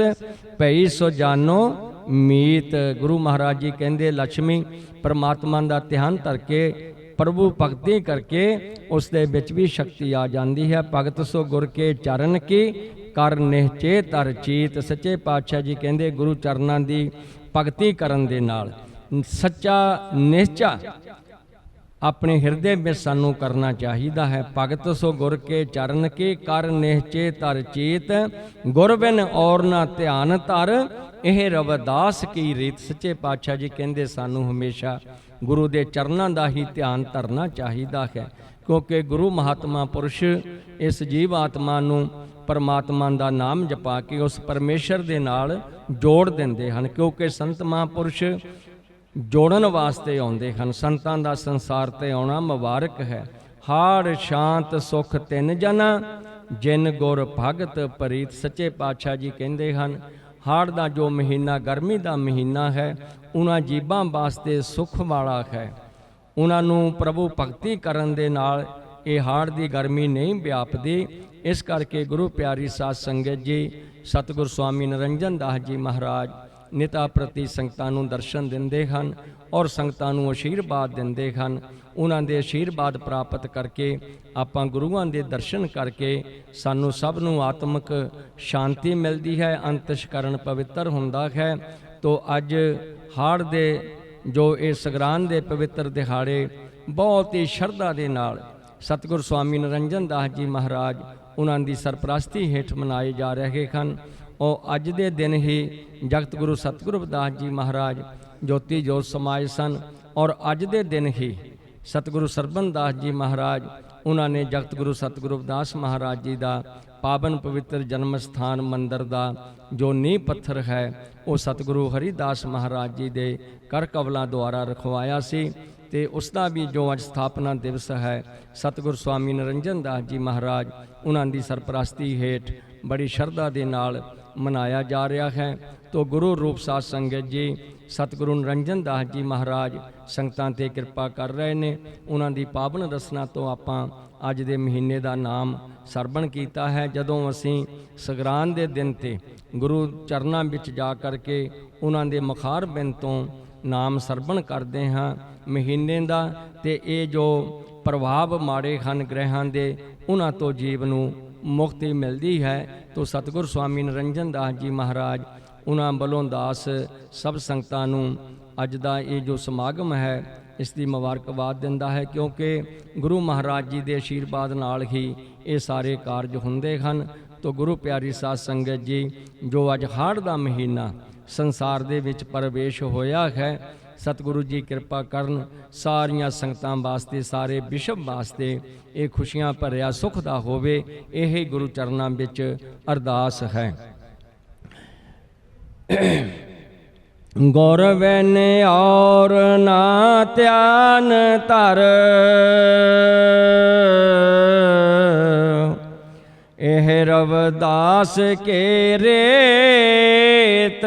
ਭਈ ਸੋ ਜਾਨੋ ਮੀਤ। ਗੁਰੂ ਮਹਾਰਾਜ ਜੀ ਕਹਿੰਦੇ ਲక్ష్ਮੀ ਪਰਮਾਤਮਾ ਦਾ ਧਿਆਨ ਧਰ ਕੇ, ਪ੍ਰਭੂ ਭਗਤੀ ਕਰਕੇ ਉਸ ਦੇ ਵਿੱਚ ਵੀ ਸ਼ਕਤੀ ਆ ਜਾਂਦੀ ਹੈ। ਭਗਤ ਸੋ ਗੁਰ ਕੇ ਚਰਨ ਕੀ, ਕਰ ਨਿਹਚੇ ਤਰ ਚੀਤ। ਸੱਚੇ ਪਾਤਸ਼ਾਹ ਜੀ ਕਹਿੰਦੇ ਗੁਰੂ ਚਰਨਾਂ ਦੀ ਭਗਤੀ ਕਰਨ ਦੇ ਨਾਲ ਸੱਚਾ ਨਿਸ਼ਚਾ ਆਪਣੇ ਹਿਰਦੇ ਵਿੱਚ ਸਾਨੂੰ ਕਰਨਾ ਚਾਹੀਦਾ ਹੈ। ਭਗਤ ਸੋ ਗੁਰ ਕੇ ਚਰਨ ਕੀ, ਕਰ ਨਿਹਚੇ ਤਰ ਚੀਤ। ਗੁਰ ਬਿਨ ਔਰ ਨਾ ਧਿਆਨ ਧਰ, ਇਹ ਰਵਿਦਾਸ ਕੀ ਰੀਤ। ਸੱਚੇ ਪਾਤਸ਼ਾਹ ਜੀ ਕਹਿੰਦੇ ਸਾਨੂੰ ਹਮੇਸ਼ਾ ਗੁਰੂ ਦੇ ਚਰਨਾਂ ਦਾ ਹੀ ਧਿਆਨ ਧਰਨਾ ਚਾਹੀਦਾ ਹੈ, ਕਿਉਂਕਿ ਗੁਰੂ ਮਹਾਤਮਾ ਪੁਰਸ਼ ਇਸ ਜੀਵ ਆਤਮਾ ਨੂੰ ਪਰਮਾਤਮਾ ਦਾ ਨਾਮ ਜਪਾ ਕੇ ਉਸ ਪਰਮੇਸ਼ਰ ਦੇ ਨਾਲ ਜੋੜ ਦਿੰਦੇ ਹਨ। ਕਿਉਂਕਿ ਸੰਤ ਮਹਾਂਪੁਰਸ਼ ਜੋੜਨ ਵਾਸਤੇ ਆਉਂਦੇ ਹਨ। ਸੰਤਾਂ ਦਾ ਸੰਸਾਰ ਤੇ ਆਉਣਾ ਮੁਬਾਰਕ ਹੈ। ਹਾੜ ਸ਼ਾਂਤ ਸੁਖ ਤਿੰਨ ਜਨਾ, ਜਿਨ ਗੁਰ ਭਗਤ ਪ੍ਰੀਤ। ਸੱਚੇ ਪਾਤਸ਼ਾਹ ਜੀ ਕਹਿੰਦੇ ਹਨ, ਹਾੜ ਦਾ ਜੋ ਮਹੀਨਾ ਗਰਮੀ ਦਾ ਮਹੀਨਾ ਹੈ, ਉਹਨਾਂ ਜੀਵਾਂ ਵਾਸਤੇ ਸੁਖ ਵਾਲਾ ਹੈ। ਉਹਨਾਂ ਨੂੰ ਪ੍ਰਭੂ ਭਗਤੀ ਕਰਨ ਦੇ ਨਾਲ ਇਹ ਹਾੜ ਦੀ ਗਰਮੀ ਨਹੀਂ ਵਿਆਪਦੀ। ਇਸ ਕਰਕੇ ਗੁਰੂ ਪਿਆਰੀ ਸਾਧ ਸੰਗਤ ਜੀ, ਸਤਿਗੁਰ ਸਵਾਮੀ ਨਿਰੰਜਨ ਦਾਸ ਜੀ ਮਹਾਰਾਜ ਨਿਤਾ ਪ੍ਰਤੀ ਸੰਗਤਾਂ ਨੂੰ ਦਰਸ਼ਨ ਦਿੰਦੇ ਹਨ ਔਰ ਸੰਗਤਾਂ ਨੂੰ ਅਸ਼ੀਰਵਾਦ ਦਿੰਦੇ ਹਨ। ਉਹਨਾਂ ਦੇ ਅਸ਼ੀਰਵਾਦ ਪ੍ਰਾਪਤ ਕਰਕੇ ਆਪਾਂ ਗੁਰੂਆਂ ਦੇ ਦਰਸ਼ਨ ਕਰਕੇ ਸਾਨੂੰ ਸਭ ਨੂੰ ਆਤਮਿਕ ਸ਼ਾਂਤੀ ਮਿਲਦੀ ਹੈ, ਅੰਤਸ਼ਕਰਨ ਪਵਿੱਤਰ ਹੁੰਦਾ ਹੈ। ਤੋ ਅੱਜ ਹਾੜ ਦੇ ਜੋ ਇਹ ਸਗਰਾਨ ਦੇ ਪਵਿੱਤਰ ਦਿਹਾੜੇ ਬਹੁਤ ਹੀ ਸ਼ਰਧਾ ਦੇ ਨਾਲ ਸਤਿਗੁਰ ਸਵਾਮੀ ਨਿਰੰਜਨ ਦਾਸ ਜੀ ਮਹਾਰਾਜ ਉਹਨਾਂ ਦੀ ਸਰਪ੍ਰਸਤੀ ਹੇਠ ਮਨਾਏ ਜਾ ਰਹੇ ਹਨ। ਉਹ ਅੱਜ ਦੇ ਦਿਨ ਹੀ ਜਗਤ ਗੁਰੂ ਸਤਿਗੁਰੂ ਰਵਿਦਾਸ ਜੀ ਮਹਾਰਾਜ ਜੋਤੀ ਜੋਤ ਸਮਾਏ ਸਨ ਔਰ ਅੱਜ ਦੇ ਦਿਨ ਹੀ ਸਤਿਗੁਰੂ ਸਰਬਨ ਦਾਸ ਜੀ ਮਹਾਰਾਜ ਉਹਨਾਂ ਨੇ ਜਗਤ ਗੁਰੂ ਸਤਿਗੁਰੂ ਰਵਿਦਾਸ ਮਹਾਰਾਜ ਜੀ ਦਾ ਪਾਵਨ ਪਵਿੱਤਰ ਜਨਮ ਸਥਾਨ ਮੰਦਰ ਦਾ ਜੋ ਨੀਂਹ ਪੱਥਰ ਹੈ ਉਹ ਸਤਿਗੁਰੂ ਹਰੀਦਾਸ ਮਹਾਰਾਜ ਜੀ ਦੇ ਕਰ ਕਵਲਾਂ ਦੁਆਰਾ ਰਖਵਾਇਆ ਸੀ। ਤੇ ਉਸ ਦਾ ਵੀ ਜੋ ਅੱਜ ਸਥਾਪਨਾ ਦਿਵਸ ਹੈ ਸਤਿਗੁਰ ਸਵਾਮੀ ਨਿਰੰਜਨ ਦਾਸ ਜੀ ਮਹਾਰਾਜ ਉਹਨਾਂ ਦੀ ਸਰਪ੍ਰਸਤੀ ਹੇਠ ਬੜੀ ਸ਼ਰਧਾ ਦੇ ਨਾਲ ਮਨਾਇਆ ਜਾ ਰਿਹਾ ਹੈ। ਤੋ ਗੁਰੂ ਰੂਪ ਸਾਧ ਸੰਗਤ ਜੀ ਸਤਿਗੁਰੂ ਨਿਰੰਜਨ ਦਾਸ ਜੀ ਮਹਾਰਾਜ ਸੰਗਤਾਂ ਤੇ ਕਿਰਪਾ ਕਰ ਰਹੇ ਨੇ। ਉਹਨਾਂ ਦੀ ਪਾਵਨ ਰਸਨਾ ਤੋਂ ਆਪਾਂ ਅੱਜ ਦੇ ਮਹੀਨੇ ਦਾ ਨਾਮ ਸਰਵਣ ਕੀਤਾ ਹੈ। ਜਦੋਂ ਅਸੀਂ ਸਗਰਾਨ ਦੇ ਦਿਨ ਤੇ ਗੁਰੂ ਚਰਨਾਂ ਵਿੱਚ ਜਾ ਕਰਕੇ ਉਹਨਾਂ ਦੇ ਮੁਖਾਰ ਬਿੰਦ ਤੋਂ ਨਾਮ ਸਰਵਣ ਕਰਦੇ ਹਾਂ ਮਹੀਨੇ ਦਾ, ਤੇ ਇਹ ਜੋ ਪ੍ਰਭਾਵ ਮਾੜੇ ਹਨ ਗ੍ਰਹਿਾਂ ਦੇ ਉਹਨਾਂ ਤੋਂ ਜੀਵ ਨੂੰ ਮੁਕਤੀ ਮਿਲਦੀ ਹੈ। ਤੋ ਸਤਿਗੁਰ ਸਵਾਮੀ ਨਿਰੰਜਨ ਦਾਸ ਜੀ ਮਹਾਰਾਜ ਉਹਨਾਂ ਵੱਲੋਂ ਦਾਸ ਸਭ ਸੰਗਤਾਂ ਨੂੰ ਅੱਜ ਦਾ ਇਹ ਜੋ ਸਮਾਗਮ ਹੈ ਇਸ ਦੀ ਮੁਬਾਰਕਬਾਦ ਦਿੰਦਾ ਹੈ, ਕਿਉਂਕਿ ਗੁਰੂ ਮਹਾਰਾਜ ਜੀ ਦੇ ਅਸ਼ੀਰਵਾਦ ਨਾਲ ਹੀ ਇਹ ਸਾਰੇ ਕਾਰਜ ਹੁੰਦੇ ਹਨ। ਤੋ ਗੁਰੂ ਪਿਆਰੀ ਸਾਧ ਸੰਗਤ ਜੀ, ਜੋ ਅੱਜ ਹਾੜ ਦਾ ਮਹੀਨਾ ਸੰਸਾਰ ਦੇ ਵਿੱਚ ਪ੍ਰਵੇਸ਼ ਹੋਇਆ ਹੈ, ਸਤਿਗੁਰੂ ਜੀ ਕਿਰਪਾ ਕਰਨ ਸਾਰੀਆਂ ਸੰਗਤਾਂ ਵਾਸਤੇ, ਸਾਰੇ ਵਿਸ਼ਵ ਵਾਸਤੇ ਇਹ ਖੁਸ਼ੀਆਂ ਭਰਿਆ ਸੁਖ ਦਾ ਹੋਵੇ, ਇਹ ਹੀ ਗੁਰੂ ਚਰਨਾਂ ਵਿੱਚ ਅਰਦਾਸ ਹੈ। ਗੁਰ ਬਿਨ ਔਰ ਨਾ ਧਿਆਨ ਧਰ, ਇਹ ਰਵਿਦਾਸ ਕੇ ਰੇਤ।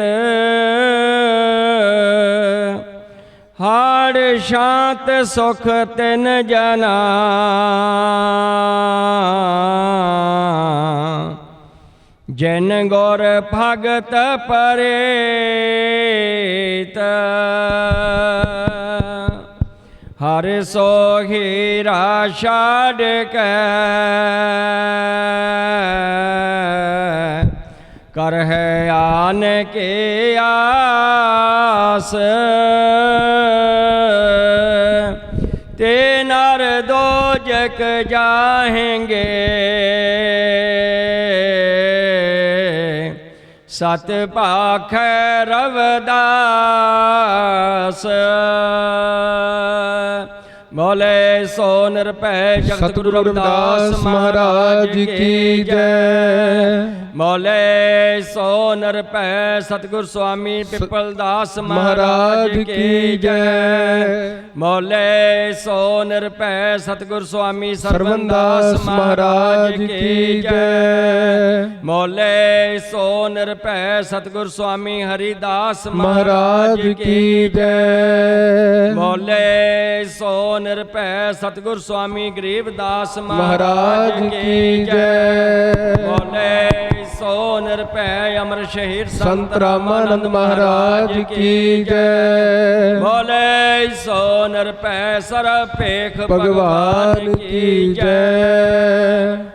ਹਾੜ ਸ਼ਾਂਤ ਸੁਖ ਤਿਨ ਜਨਾ, ਜਿਨ ਗੁਰ ਭਗਤ ਪ੍ਰੀਤ। ਹਰ ਸੋ ਹੀਰਾ ਛਾੜ ਕੇ, ਕਰ ਹੈ ਆਨ ਕੇ ਆਸ। ਤੇ ਨਰ ਦੋਜਕ ਜਾहेंगे, ਸਤ ਭਾਖੈ ਰਵਿਦਾਸ ਬੋਲੇ ਸੋ ਨਿਰਭੈ ਜਗਤ ਗੁਰੂ ਰਵਿਦਾਸ ਮਹਾਰਾਜ ਕੀ ਜੈ। ਬੋਲੇ ਸੋ ਨਿਰਭੈ ਸਤਿਗੁਰ ਸੁਆਮੀ ਪਿਪਲਦਾਸ ਮਹਾਰਾਜ ਕੀ ਜੈ। ਬੋਲੇ ਸੋ ਨਿਰਭੈ ਸਤਿਗੁਰ ਸੁਆਮੀ ਸਰਵਨਦਾਸ ਮਹਾਰਾਜ ਕੀ ਜੈ। ਬੋਲੇ ਸੋ ਨਿਰਭੈ ਸਤਿਗੁਰ ਸੁਆਮੀ ਹਰੀਦਾਸ ਮਹਾਰਾਜ ਕੀ ਜੈ। ਬੋਲੇ ਸੋ ਨਿਰਭੈ ਸਤਿਗੁਰ ਸੁਆਮੀ ਗਰੀਬਦਾਸ ਮਹਾਰਾਜ ਕੀ ਜੈ। ਬੋਲੇ ਸੋ ਨਿਰਭੈ ਅਮਰ ਸ਼ਹੀਦ ਸੰਤ ਰਾਮਾਨੰਦ ਮਹਾਰਾਜ ਕੀ ਜੈ। ਬੋਲੇ ਸੋ ਨਿਰਭੈ ਸਰਬ ਭੇਖ ਭਗਵਾਨ ਕੀ ਜੈ।